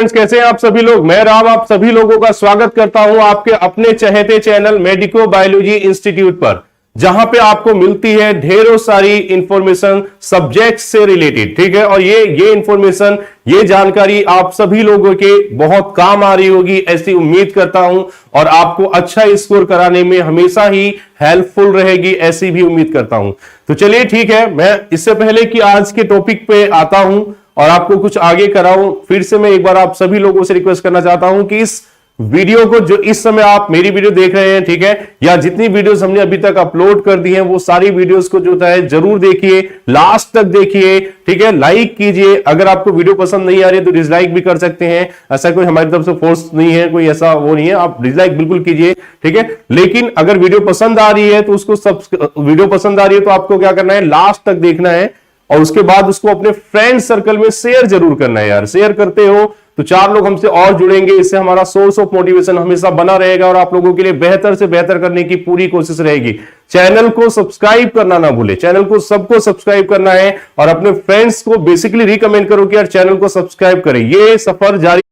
Friends, कैसे हैं आप सभी लोग। मैं राम आप सभी लोगों का स्वागत करता हूं आपके अपने चहेते चैनल मेडिको बायोलॉजी इंस्टीट्यूट पर, जहां पे आपको मिलती है ढेरों सारी इंफॉर्मेशन सब्जेक्ट से रिलेटेड। ठीक है, और ये इंफॉर्मेशन, ये जानकारी आप सभी लोगों के बहुत काम आ रही होगी, ऐसी उम्मीद करता हूं, और आपको अच्छा स्कोर कराने में हमेशा ही हेल्पफुल रहेगी, ऐसी भी उम्मीद करता हूं। तो चलिए ठीक है, मैं इससे पहले कि आज के टॉपिक पे आता हूं और आपको कुछ आगे कराऊं, फिर से मैं एक बार आप सभी लोगों से रिक्वेस्ट करना चाहता हूं कि इस वीडियो को, जो इस समय आप मेरी वीडियो देख रहे हैं, ठीक है, या जितनी वीडियोस हमने अभी तक अपलोड कर दी हैं, वो सारी वीडियोस को जो है जरूर देखिए, लास्ट तक देखिए। ठीक है, लाइक कीजिए। अगर आपको वीडियो पसंद नहीं आ रही है तो डिसलाइक भी कर सकते हैं, ऐसा कोई हमारी तरफ से फोर्स नहीं है, कोई ऐसा वो नहीं है, आप डिसलाइक बिल्कुल कीजिए। ठीक है, लेकिन अगर वीडियो पसंद आ रही है तो उसको वीडियो पसंद आ रही है तो आपको क्या करना है, लास्ट तक देखना है, और उसके बाद उसको अपने फ्रेंड सर्कल में शेयर जरूर करना है। यार शेयर करते हो तो 4 लोग हमसे और जुड़ेंगे, इससे हमारा सोर्स ऑफ मोटिवेशन हमेशा बना रहेगा और आप लोगों के लिए बेहतर से बेहतर करने की पूरी कोशिश रहेगी। चैनल को सब्सक्राइब करना ना भूले, चैनल को सबको सब्सक्राइब करना है, और अपने फ्रेंड्स को बेसिकली रिकमेंड करो कि यार चैनल को सब्सक्राइब करें। ये सफर जारी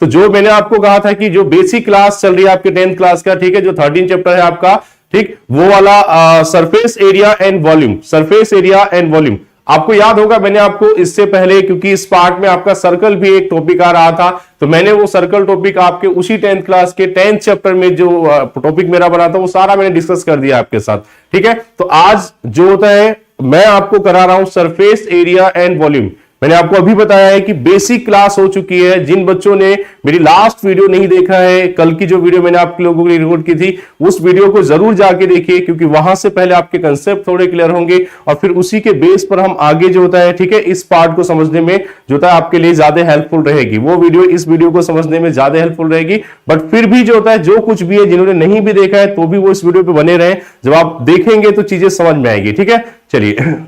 तो जो मैंने आपको कहा था कि जो बेसिक क्लास चल रही है आपके 10th क्लास का, ठीक है, जो 13 चैप्टर है आपका, ठीक, वो वाला surface area and volume, surface area and volume, आपको याद होगा मैंने आपको इससे पहले, क्योंकि इस पार्ट में आपका सर्कल भी एक टॉपिक आ रहा था, तो मैंने वो सर्कल टॉपिक आपके उसी 10th क्लास के 10th चैप्टर में जो टॉपिक मेरा बना था वो सारा मैंने डिस्कस कर दिया आपके साथ। ठीक है, तो आज जो होता है मैं आपको करा रहा हूं सरफेस एरिया एंड वॉल्यूम। मैंने आपको अभी बताया है कि बेसिक क्लास हो चुकी है। जिन बच्चों ने मेरी लास्ट वीडियो नहीं देखा है, कल की जो वीडियो मैंने आप लोगों के लिए रिकॉर्ड की थी, उस वीडियो को जरूर जाके देखिए, क्योंकि वहां से पहले आपके कंसेप्ट थोड़े क्लियर होंगे और फिर उसी के बेस पर हम आगे जो होता है, ठीक है, इस पार्ट को समझने में जो होता है आपके लिए ज्यादा हेल्पफुल रहेगी। वो वीडियो इस वीडियो को समझने में ज्यादा हेल्पफुल रहेगी, बट फिर भी जो होता है, जो कुछ भी है, जिन्होंने नहीं भी देखा है तो भी वो इस वीडियो पे बने रहे। जब आप देखेंगे तो चीजें समझ में आएगी। ठीक है, चलिए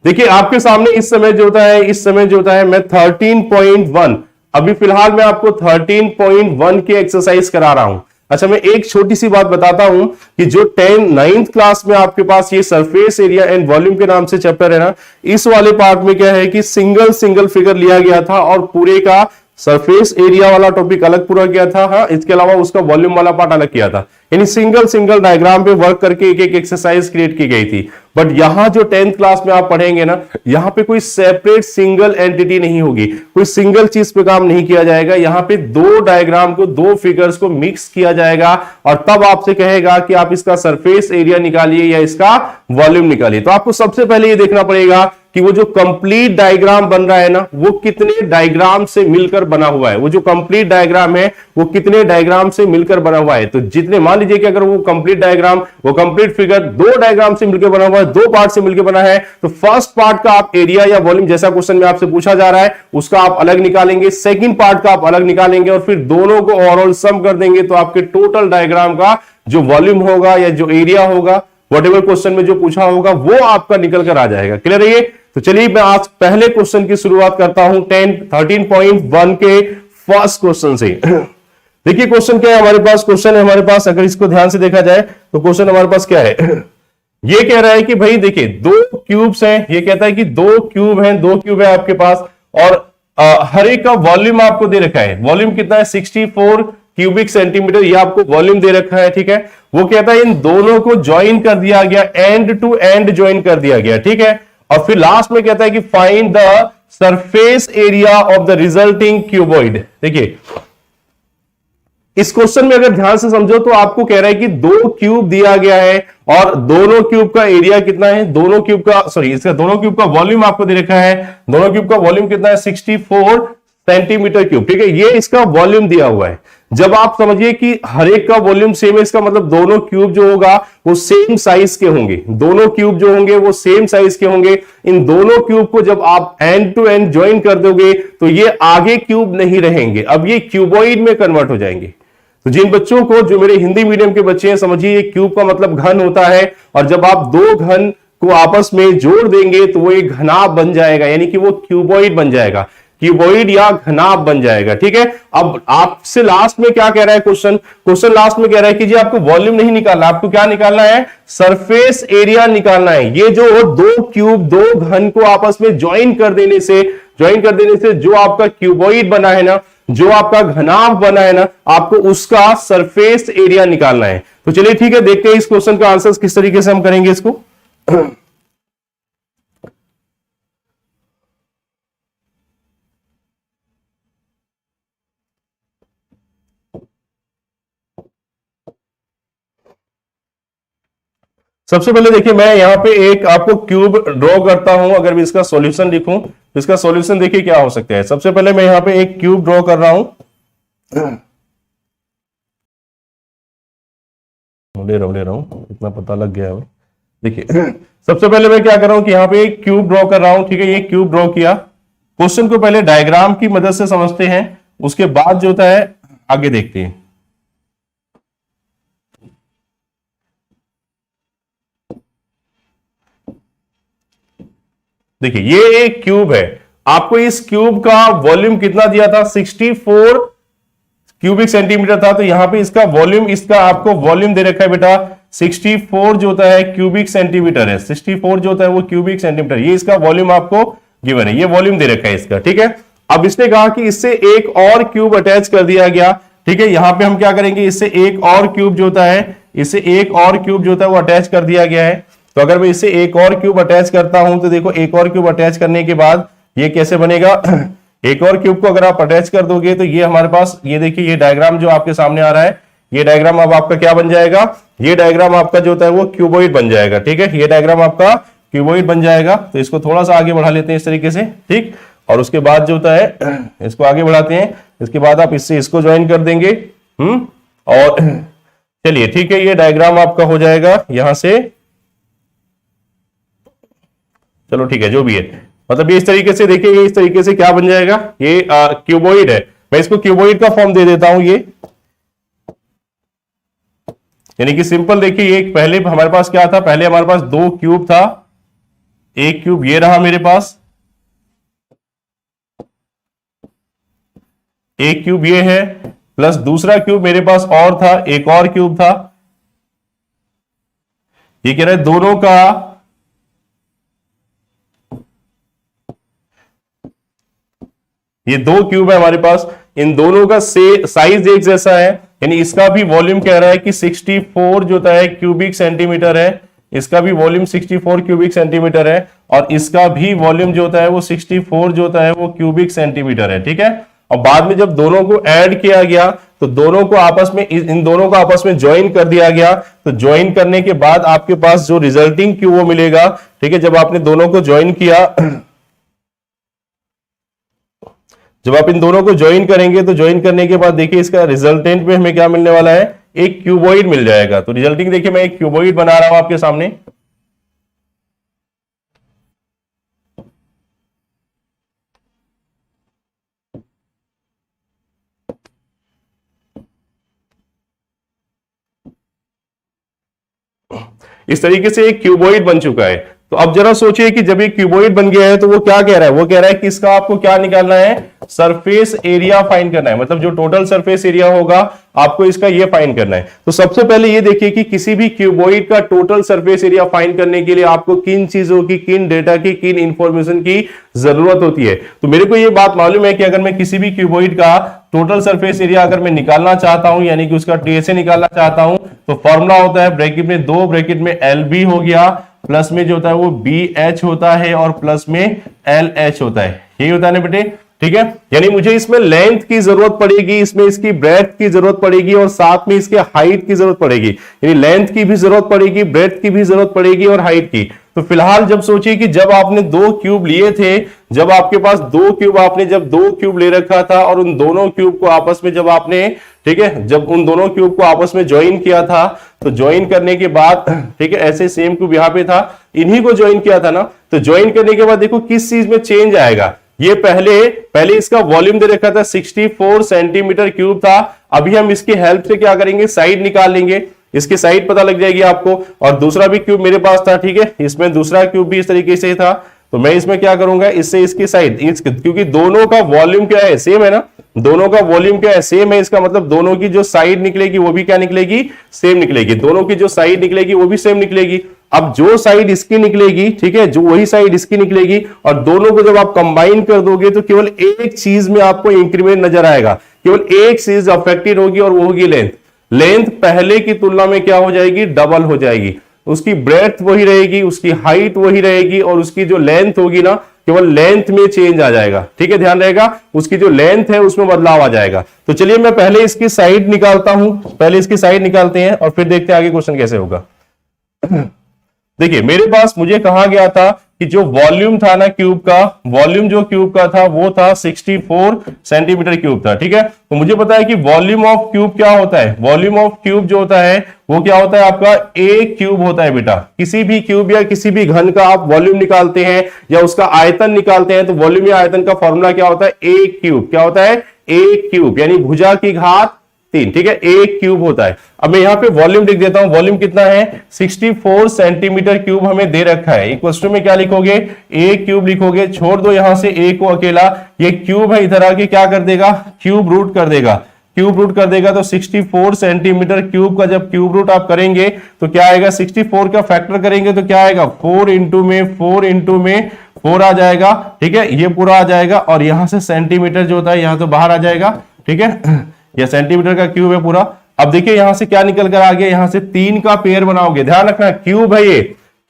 देखिए आपके सामने इस समय जो होता है मैं 13.1, अभी फिलहाल मैं आपको 13.1 के एक्सरसाइज करा रहा हूं। अच्छा, मैं एक छोटी सी बात बताता हूं कि जो 9th क्लास में आपके पास ये सरफेस एरिया एंड वॉल्यूम के नाम से चैप्टर है ना, इस वाले पार्ट में क्या है कि सिंगल फिगर लिया गया था और पूरे का सरफेस एरिया वाला टॉपिक अलग पूरा किया था। हाँ, इसके अलावा उसका वॉल्यूम वाला पार्ट अलग किया था, यानी सिंगल डायग्राम पे वर्क करके एक एक्सरसाइज क्रिएट की गई थी। बट यहां जो 10th क्लास में आप पढ़ेंगे ना, यहां पे कोई सेपरेट सिंगल एंटिटी नहीं होगी, कोई सिंगल चीज पे काम नहीं किया जाएगा। यहां पे 2 डायग्राम को, 2 फिगर्स को मिक्स किया जाएगा और तब आपसे कहेगा कि आप इसका सरफेस एरिया निकालिए या इसका वॉल्यूम निकालिए। तो आपको सबसे पहले ये देखना पड़ेगा कि वो जो कंप्लीट डायग्राम बन रहा है ना, वो कितने डायग्राम से मिलकर बना हुआ है। वो जो कंप्लीट डायग्राम है वो कितने डायग्राम से मिलकर बना हुआ है। तो जितने, मान लीजिए कि अगर वो कंप्लीट डायग्राम, वो कंप्लीट फिगर 2 डायग्राम से मिलकर बना हुआ है, 2 पार्ट से मिलकर बना है, तो फर्स्ट पार्ट का आप एरिया या वॉल्यूम, जैसा क्वेश्चन में आपसे पूछा जा रहा है, उसका आप अलग निकालेंगे, सेकंड पार्ट का आप अलग निकालेंगे और फिर दोनों को ओवरऑल सम कर देंगे, तो आपके टोटल डायग्राम का जो वॉल्यूम होगा या जो एरिया होगा, व्हाटएवर क्वेश्चन में जो पूछा होगा, वो आपका निकल कर आ जाएगा। क्लियर है ये? तो चलिए मैं आज पहले क्वेश्चन की शुरुआत करता हूं 13.1 के फर्स्ट क्वेश्चन से। देखिए क्वेश्चन क्या है हमारे पास, क्वेश्चन है हमारे पास, अगर इसको ध्यान से देखा जाए तो क्वेश्चन हमारे पास क्या है, ये कह रहा है कि भाई देखिए 2 क्यूब्स हैं, ये कहता है कि 2 क्यूब हैं, 2 क्यूब है आपके पास, और हर एक का वॉल्यूम आपको दे रखा है। वॉल्यूम कितना है? 64 क्यूबिक सेंटीमीटर, ये आपको वॉल्यूम दे रखा है। ठीक है, वो कहता है इन दोनों को ज्वाइन कर दिया गया, एंड टू एंड ज्वाइन कर दिया गया। ठीक है, और फिर लास्ट में कहता है कि find the surface area of the resulting cuboid. देखिए इस क्वेश्चन में अगर ध्यान से समझो तो आपको कह रहा है कि 2 क्यूब दिया गया है और दोनों क्यूब का एरिया कितना है, दोनों क्यूब का वॉल्यूम आपको दे रखा है। दोनों क्यूब का वॉल्यूम कितना है? 64 सेंटीमीटर क्यूब। ठीक है, ये इसका वॉल्यूम दिया हुआ है। जब आप समझिए कि हर एक का वॉल्यूम सेम है, इसका मतलब दोनों क्यूब जो होगा वो सेम साइज के होंगे, दोनों क्यूब जो होंगे वो सेम साइज के होंगे। इन दोनों क्यूब को जब आप एंड टू एंड ज्वाइन कर दोगे तो ये आगे क्यूब नहीं रहेंगे, अब ये क्यूबॉइड में कन्वर्ट हो जाएंगे। तो जिन बच्चों को, जो मेरे हिंदी मीडियम के बच्चे हैं, समझिए क्यूब का मतलब घन होता है, और जब आप 2 घन को आपस में जोड़ देंगे तो वो एक घनाभ बन जाएगा, यानी कि वो क्यूबॉइड बन जाएगा। क्यूबॉइड या घनाभ बन जाएगा। ठीक है, अब आपसे लास्ट में क्या कह रहा है क्वेश्चन लास्ट में कह रहा है कि जी आपको वॉल्यूम नहीं निकालना, आपको क्या निकालना है, सरफेस एरिया निकालना है। ये जो दो क्यूब, दो घन को आपस में ज्वाइन कर देने से जो आपका क्यूबॉइड बना है ना, जो आपका घनाभ बना है ना, आपको उसका सरफेस एरिया निकालना है। तो चलिए ठीक है, देखते हैं इस क्वेश्चन का आंसर किस तरीके से हम करेंगे इसको। सबसे पहले देखिए, मैं यहां पे एक आपको क्यूब ड्रॉ करता हूं। अगर मैं इसका सॉल्यूशन लिखूं तो इसका सॉल्यूशन देखिए क्या हो सकता है। सबसे पहले मैं यहां पे एक क्यूब ड्रॉ कर रहा हूं, ले रहा हूं, इतना पता लग गया है। देखिए सबसे पहले मैं क्या कर रहा हूं कि यहां पे एक क्यूब ड्रॉ कर रहा हूं। ठीक है, ये क्यूब ड्रॉ किया। क्वेश्चन को पहले डायग्राम की मदद से समझते हैं, उसके बाद जो होता है आगे देखते हैं। देखिए ये एक क्यूब है, आपको इस क्यूब का वॉल्यूम कितना दिया था, 64 क्यूबिक सेंटीमीटर था। तो यहां पे इसका वॉल्यूम, इसका आपको वॉल्यूम दे रखा है बेटा 64 जो होता है क्यूबिक सेंटीमीटर है। 64 जो होता है वो क्यूबिक सेंटीमीटर, ये इसका वॉल्यूम आपको गिवन है, ये वॉल्यूम दे रखा है इसका। ठीक है, अब इसने कहा कि इससे एक और क्यूब अटैच कर दिया गया। ठीक है, यहां पे हम क्या करेंगे, इससे एक और क्यूब जो होता है, इससे एक और क्यूब जो होता है वो अटैच कर दिया गया है। तो अगर मैं इससे एक और क्यूब अटैच करता हूं तो देखो, एक और क्यूब अटैच करने के बाद ये कैसे बनेगा एक और क्यूब को अगर आप अटैच कर दोगे तो ये हमारे पास, ये देखिए ये डायग्राम जो आपके सामने आ रहा है, ये डायग्राम अब आपका क्या बन जाएगा, ये डायग्राम आपका जो होता है वो क्यूबॉइड बन जाएगा। ठीक है, ये डायग्राम आपका क्यूबॉइड बन जाएगा। तो इसको थोड़ा सा आगे बढ़ा लेते हैं इस तरीके से। ठीक, और उसके बाद जो होता है इसको आगे बढ़ाते हैं। इसके बाद आप इससे इसको ज्वाइन कर देंगे। और चलिए ठीक है, ये डायग्राम आपका हो जाएगा यहां से। चलो ठीक है, जो भी है, मतलब ये इस तरीके से देखिए, ये इस तरीके से क्या बन जाएगा, ये क्यूबॉइड है। मैं इसको क्यूबॉइड का फॉर्म दे देता हूं ये, यानी कि सिंपल देखिए, ये पहले हमारे पास क्या था, पहले हमारे पास दो क्यूब था। एक क्यूब ये रहा मेरे पास, एक क्यूब ये है, प्लस दूसरा क्यूब मेरे पास और था, एक और क्यूब था। ये कह रहा है दोनों का ये दो क्यूब है हमारे पास, इन दोनों का साइज एक जैसा है, यानी इसका भी वॉल्यूम कह रहा है कि 64 जो होता है क्यूबिक सेंटीमीटर है। इसका भी वॉल्यूम 64 क्यूबिक सेंटीमीटर है, और इसका भी वॉल्यूम जो होता है वो 64 जो होता है वो क्यूबिक सेंटीमीटर है। ठीक है, और बाद में जब दोनों को ऐड किया गया तो दोनों को आपस में, इन दोनों को आपस में ज्वाइन कर दिया गया। तो ज्वाइन करने के बाद आपके पास जो रिजल्टिंग क्यूब वो मिलेगा। ठीक है, जब आपने दोनों को ज्वाइन किया, जब आप इन दोनों को ज्वाइन करेंगे तो ज्वाइन करने के बाद देखिए इसका रिजल्टेंट में हमें क्या मिलने वाला है, एक क्यूबॉइड मिल जाएगा। तो रिजल्टिंग देखिए, मैं एक क्यूबॉइड बना रहा हूं आपके सामने। इस तरीके से एक क्यूबॉइड बन चुका है। तो अब जरा सोचिए कि जब ये क्यूबॉइड बन गया है तो वो क्या कह रहा है, वो कह रहा है कि इसका आपको क्या निकालना है, सरफेस एरिया फाइंड करना है। मतलब जो टोटल सरफेस एरिया होगा आपको इसका ये फाइंड करना है। तो सबसे पहले ये देखिए कि किसी भी क्यूबॉइड का टोटल सरफेस एरिया फाइंड करने के लिए आपको किन चीजों की, किन डेटा की, किन इंफॉर्मेशन की जरूरत होती है। तो मेरे को ये बात मालूम है कि अगर मैं किसी भी क्यूबॉइड का टोटल सरफेस एरिया अगर मैं निकालना चाहता हूं, यानी कि उसका टीएसए निकालना चाहता हूं, तो फॉर्मूला होता है ब्रैकेट में, दो ब्रैकेट में एलबी हो गया, प्लस में जो होता है वो बी एच होता है, और प्लस में एल एच होता है। यही होता है ना बेटे। ठीक है, यानी मुझे इसमें लेंथ की जरूरत पड़ेगी, इसमें इसकी ब्रेथ की जरूरत पड़ेगी, और साथ में इसके हाइट की जरूरत पड़ेगी। यानी लेंथ की भी जरूरत पड़ेगी, ब्रेथ की भी जरूरत पड़ेगी, और हाइट की। तो फिलहाल जब सोचिए कि जब आपने दो क्यूब लिए थे, जब आपके पास दो क्यूब, आपने जब दो क्यूब ले रखा था, और उन दोनों क्यूब को आपस में जब आपने, ठीक है, जब उन दोनों क्यूब को आपस में ज्वाइन किया था, तो ज्वाइन करने के बाद, ठीक है, ऐसे सेम क्यूब यहां पे था, इन्हीं को ज्वाइन किया था ना। तो ज्वाइन करने के बाद देखो किस चीज में चेंज आएगा। ये पहले इसका वॉल्यूम दे रखा था 64 सेंटीमीटर क्यूब था। अभी हम इसकी हेल्प से क्या करेंगे, साइड निकाल लेंगे, इसकी साइड पता लग जाएगी आपको। और दूसरा भी क्यूब मेरे पास था, ठीक है, इसमें दूसरा क्यूब भी इस तरीके से था। तो मैं इसमें क्या करूंगा, इससे इसकी साइड क्योंकि दोनों का वॉल्यूम क्या है, सेम है ना, दोनों का वॉल्यूम क्या है, सेम है, इसका मतलब दोनों की जो साइड निकलेगी वो भी क्या निकलेगी, सेम निकलेगी, दोनों की जो साइड निकलेगी वो भी सेम निकलेगी। अब जो साइड इसकी निकलेगी, ठीक है, जो वही साइड इसकी निकलेगी, और दोनों को जब आप कंबाइन कर दोगे तो केवल एक चीज में आपको इंक्रीमेंट नजर आएगा, केवल एक चीज अफेक्टेड होगी और वो होगी लेंथ। लेंथ पहले की तुलना में क्या हो जाएगी, डबल हो जाएगी। उसकी ब्रेड्थ वही रहेगी, उसकी हाइट वही रहेगी, और उसकी जो लेंथ होगी ना, केवल लेंथ में चेंज आ जाएगा। ठीक है, ध्यान रहेगा, उसकी जो लेंथ है उसमें बदलाव आ जाएगा। तो चलिए मैं पहले इसकी साइड निकालता हूं, पहले इसकी साइड निकालते हैं और फिर देखते हैं आगे क्वेश्चन कैसे होगा। देखिए मेरे पास मुझे कहा गया था कि जो वॉल्यूम था ना क्यूब का, वॉल्यूम जो क्यूब का था वो था 64 सेंटीमीटर क्यूब था। ठीक है, तो मुझे पता है कि वॉल्यूम ऑफ क्यूब क्या होता है, वॉल्यूम ऑफ क्यूब जो होता है वो क्या होता है, आपका ए क्यूब होता है बेटा। किसी भी क्यूब या किसी भी घन का आप वॉल्यूम निकालते हैं या उसका आयतन निकालते हैं तो वॉल्यूम या आयतन का फॉर्मूला क्या होता है, ए क्यूब। क्या होता है, ए क्यूब, यानी भुजा की घात 3। ठीक है, एक क्यूब होता है। अब मैं यहां पे वॉल्यूम लिख देता हूं, वॉल्यूम कितना है, 64 सेंटीमीटर क्यूब हमें दे रखा है। इक्वल टू में क्या लिखोगे, ए क्यूब लिखोगे, छोड़ दो यहां से ए को अकेला, ये क्यूब है इधर आके क्या कर देगा, क्यूब रूट कर देगा, क्यूब रूट कर देगा। तो 64 सेंटीमीटर क्यूब का जब क्यूब रूट आप करेंगे तो क्या आएगा, 64 का फैक्टर करेंगे तो क्या आएगा, 4 इंटू में 4 आ जाएगा। ठीक है, ये पूरा आ जाएगा, और यहां से सेंटीमीटर जो होता है यहां तो बाहर आ जाएगा। ठीक है, यह सेंटीमीटर का क्यूब है पूरा। अब देखिए यहां से क्या निकल कर आ गया, यहां से 3 का पेयर बनाओगे, ध्यान रखना क्यूब है ये,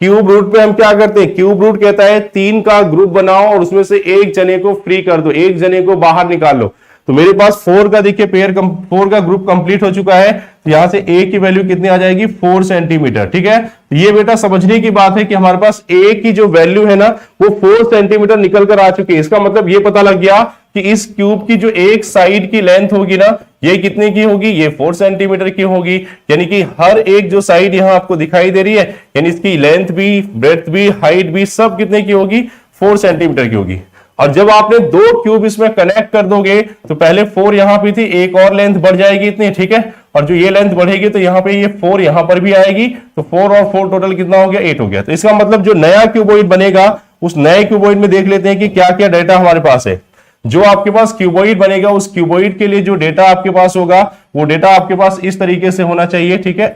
क्यूब रूट पे हम क्या करते हैं, क्यूब रूट कहता है 3 का ग्रुप बनाओ और उसमें से एक जने को फ्री कर दो, एक जने को बाहर निकाल लो। तो मेरे पास 4 का देखिए पेयर 4 का ग्रुप कंप्लीट हो चुका है, तो यहां से ए की वैल्यू कितनी आ जाएगी, 4 सेंटीमीटर। ठीक है, तो ये बेटा समझने की बात है कि हमारे पास ए की जो वैल्यू है ना वो 4 सेंटीमीटर निकल कर आ चुकी है। इसका मतलब ये पता लग गया कि इस क्यूब की जो एक साइड की लेंथ होगी ना ये कितने की होगी, ये 4 सेंटीमीटर की होगी। यानी कि हर एक जो साइड यहां आपको दिखाई दे रही है, यानी इसकी लेंथ भी, ब्रेड्थ भी, हाइट भी सब कितने की होगी, 4 सेंटीमीटर की होगी। और जब आपने 2 क्यूब इसमें कनेक्ट कर दोगे तो पहले 4 यहां पे थी, एक और लेंथ बढ़ जाएगी इतनी। ठीक है, और जो ये लेंथ बढ़ेगी तो यहां पे ये 4 यहां पर भी आएगी, तो 4 और 4 टोटल कितना हो गया, 8 हो गया। तो इसका मतलब जो नया क्यूबॉइड बनेगा उस नए क्यूबॉइड में देख लेते हैं कि क्या क्या डेटा हमारे पास है। जो आपके पास क्यूबॉइड बनेगा उस क्यूबॉइड के लिए जो डेटा आपके पास होगा वो डेटा आपके पास इस तरीके से होना चाहिए। ठीक है,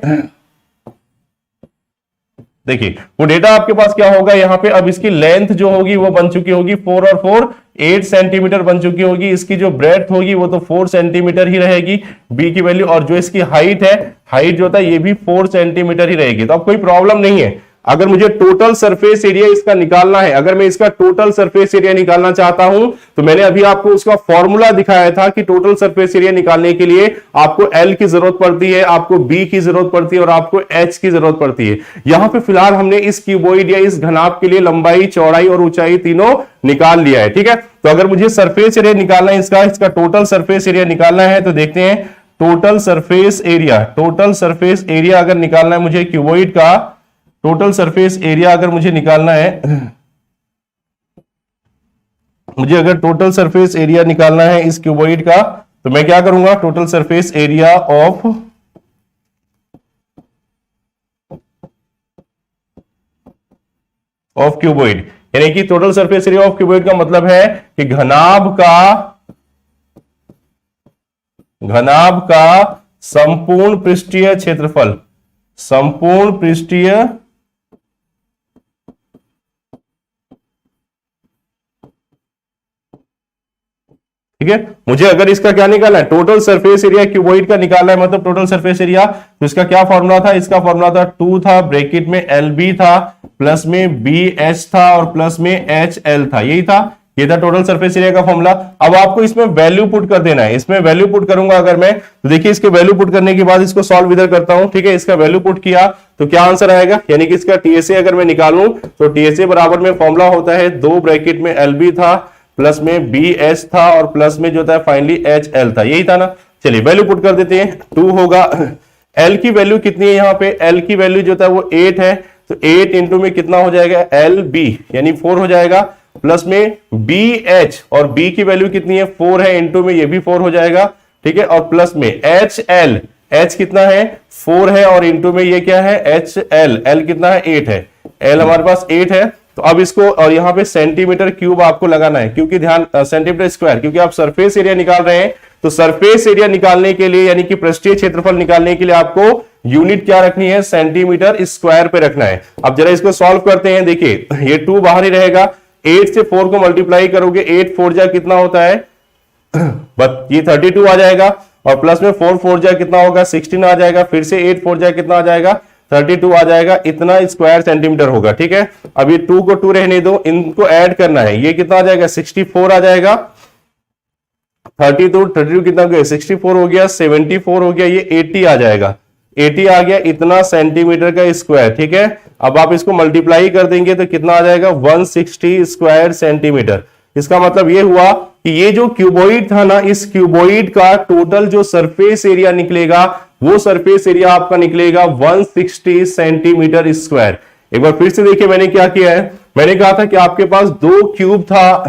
देखिए वो डेटा आपके पास क्या होगा, यहां पे अब इसकी लेंथ जो होगी वो बन चुकी होगी 4 और 4 8 सेंटीमीटर बन चुकी होगी। इसकी जो ब्रेड्थ होगी वो तो 4 सेंटीमीटर ही रहेगी बी की वैल्यू, और जो इसकी हाइट है, हाइट जो होता है ये भी 4 सेंटीमीटर ही रहेगी। तो अब कोई प्रॉब्लम नहीं है। अगर मुझे टोटल सरफेस एरिया इसका निकालना है, अगर मैं इसका टोटल सरफेस एरिया निकालना चाहता हूं तो मैंने अभी आपको उसका फॉर्मूला दिखाया था कि टोटल सरफेस एरिया निकालने के लिए आपको एल की जरूरत पड़ती है, आपको बी की जरूरत पड़ती है और आपको एच की जरूरत पड़ती है। यहां पे फिलहाल हमने इस क्यूबॉइड या इस घनाभ के लिए लंबाई, चौड़ाई और ऊंचाई तीनों निकाल लिया है। ठीक है, तो अगर मुझे सरफेस एरिया निकालना है, इसका टोटल सरफेस एरिया निकालना है तो देखते हैं total surface area, total surface area अगर निकालना है मुझे क्यूबॉइड का, टोटल सरफेस एरिया अगर मुझे निकालना है, मुझे अगर टोटल सरफेस एरिया निकालना है इस क्यूबॉइड का तो मैं क्या करूंगा, total surface area of cuboid, यानी कि total surface area of cuboid का मतलब है कि घनाभ का संपूर्ण पृष्ठीय क्षेत्रफल, संपूर्ण पृष्ठीय ठीक है। मुझे अगर इसका क्या निकालना है, टोटल सरफेस एरिया क्यूबॉइड का निकालना है, मतलब टोटल सरफेस एरिया, तो इसका क्या फॉर्मूला था, इसका फॉर्मूला था 2 था, ब्रैकेट में LB था, प्लस में BH था और प्लस में HL था, यही था, ये था टोटल सरफेस एरिया का फॉर्मूला। अब आपको इसमें वैल्यू पुट कर देना है, इसमें वैल्यू पुट करूंगा अगर मैं, तो देखिए इसके वैल्यू पुट करने के बाद इसको सॉल्व इधर करता हूं। ठीक है, इसका वैल्यू पुट किया तो क्या आंसर आएगा, यानी कि इसका TSA अगर मैं निकालूं तो TSA बराबर में फॉर्मूला होता है 2 ब्रैकेट में LB था, प्लस में BH था और प्लस में जो था फाइनली HL था, यही था ना। चलिए वैल्यू पुट कर देते हैं, 2 होगा, L की वैल्यू कितनी है यहाँ पे, L की वैल्यू जो था वो 8 है, तो 8 इंटू में कितना हो जाएगा LB यानी 4 हो जाएगा, प्लस में BH और B की वैल्यू कितनी है 4 है, इंटू में ये भी 4 हो जाएगा। ठीक है, और प्लस में HL, H कितना है 4 है और इंटू में ये क्या है HL, L कितना है 8 है, L हमारे पास 8 है, तो अब इसको और यहाँ पे सेंटीमीटर क्यूब आपको लगाना है, क्योंकि ध्यान सेंटीमीटर स्क्वायर, क्योंकि आप सरफेस एरिया निकाल रहे हैं। तो सरफेस एरिया निकालने के लिए यानी कि पृष्ठीय क्षेत्रफल निकालने के लिए आपको यूनिट क्या रखनी है, सेंटीमीटर स्क्वायर पे रखना है। अब जरा इसको सॉल्व करते हैं। देखिए ये 2 बाहर ही रहेगा, 8 से 4 को मल्टीप्लाई करोगे, 8 4 जा कितना होता है बट ये 32 आ जाएगा, और प्लस में 4 4 जा कितना होगा 16 आ जाएगा, फिर से 8 4 जा कितना आ जाएगा 32 आ जाएगा, इतना स्क्वायर सेंटीमीटर होगा। ठीक है, अब ये 2 को 2 रहने दो, इनको ऐड करना है, ये कितना आ जाएगा 64 आ जाएगा, 32 कितना हो गया 64 हो गया, 74 हो गया, ये 80 आ जाएगा, 80 आ गया, इतना सेंटीमीटर का स्क्वायर। ठीक है, अब आप इसको मल्टीप्लाई कर देंगे तो कितना आ जाएगा 160 स्क्वायर सेंटीमीटर। इसका मतलब ये हुआ कि ये जो क्यूबॉइड था ना, इस क्यूबॉइड का टोटल जो सरफेस एरिया निकलेगा वो सरफेस एरिया आपका निकलेगा 160 सेंटीमीटर स्क्वायर। एक बार फिर से देखिए मैंने क्या किया है, मैंने कहा था कि आपके पास 2 क्यूब था,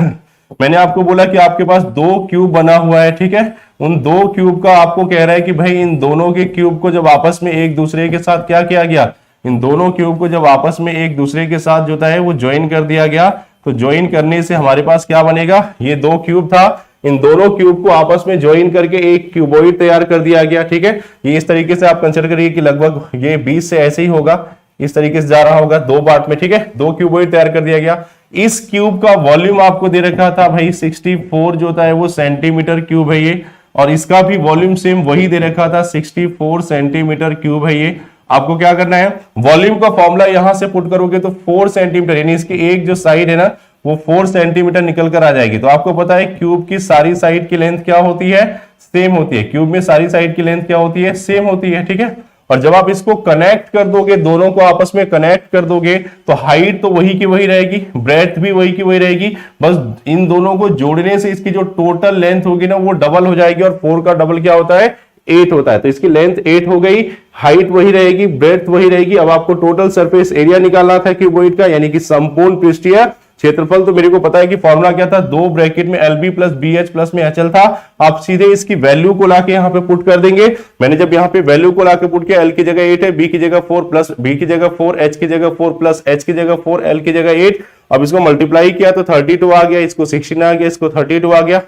मैंने आपको बोला कि आपके पास 2 क्यूब बना हुआ है। ठीक है, उन 2 क्यूब का आपको कह रहा है कि भाई इन दोनों के क्यूब को जब आपस में एक दूसरे के साथ क्या किया गया, इन दोनों क्यूब को जब आपस में एक दूसरे के साथ जो है वो ज्वाइन कर दिया गया, तो ज्वाइन करने से हमारे पास क्या बनेगा, ये 2 क्यूब था, इन दोनों क्यूब को आपस में ज्वाइन करके एक क्यूबॉइड तैयार कर दिया गया। ठीक है, ये इस तरीके से आप कंसीडर करिए कि लगभग ये 20 से ऐसे ही होगा, इस तरीके से जा रहा होगा 2 पार्ट में। ठीक है, 2 क्यूबॉइड तैयार कर दिया गया। इस क्यूब का वॉल्यूम आपको दे रखा था भाई 64 जो होता है वो सेंटीमीटर क्यूब है ये, और इसका भी वॉल्यूम सेम वही दे रखा था 64 सेंटीमीटर क्यूब है ये। आपको क्या करना है, वॉल्यूम का फॉर्मूला यहां से पुट करोगे तो 4 सेंटीमीटर यानी इसकी एक जो साइड है ना वो 4 सेंटीमीटर निकल कर आ जाएगी। तो आपको पता है क्यूब की सारी साइड की लेंथ क्या होती है, सेम होती है। क्यूब में सारी साइड की लेंथ क्या होती है, सेम होती है। ठीक है, और जब आप इसको कनेक्ट कर दोगे, दोनों को आपस में कनेक्ट कर दोगे, तो हाइट तो वही की वही रहेगी, ब्रेड्थ भी वही की वही रहेगी, बस इन दोनों को जोड़ने से इसकी जो टोटल लेंथ होगी ना वो डबल हो जाएगी, और 4 का डबल क्या होता है 8 होता है। तो इसकी लेंथ 8 हो गई, हाइट वही रहेगी, ब्रेड्थ वही रहेगी। अब आपको टोटल सरफेस एरिया निकालना था क्यूबॉइड का, यानी कि संपूर्ण पृष्ठीय क्षेत्रफल। तो मेरे को पता है कि फॉर्मूला क्या था, 2 ब्रैकेट में LB प्लस BH प्लस में HL था। आप सीधे इसकी वैल्यू को लाके यहाँ पे पुट कर देंगे। मैंने जब यहाँ पे वैल्यू को लाके पुट किया, L की जगह 8 है, B की जगह 4 प्लस B की जगह 4, H की जगह 4 प्लस H की जगह 4, L की जगह 8। अब इसको मल्टीप्लाई किया तो 32 आ गया, इसको 16 आ गया, इसको 32 आ गया।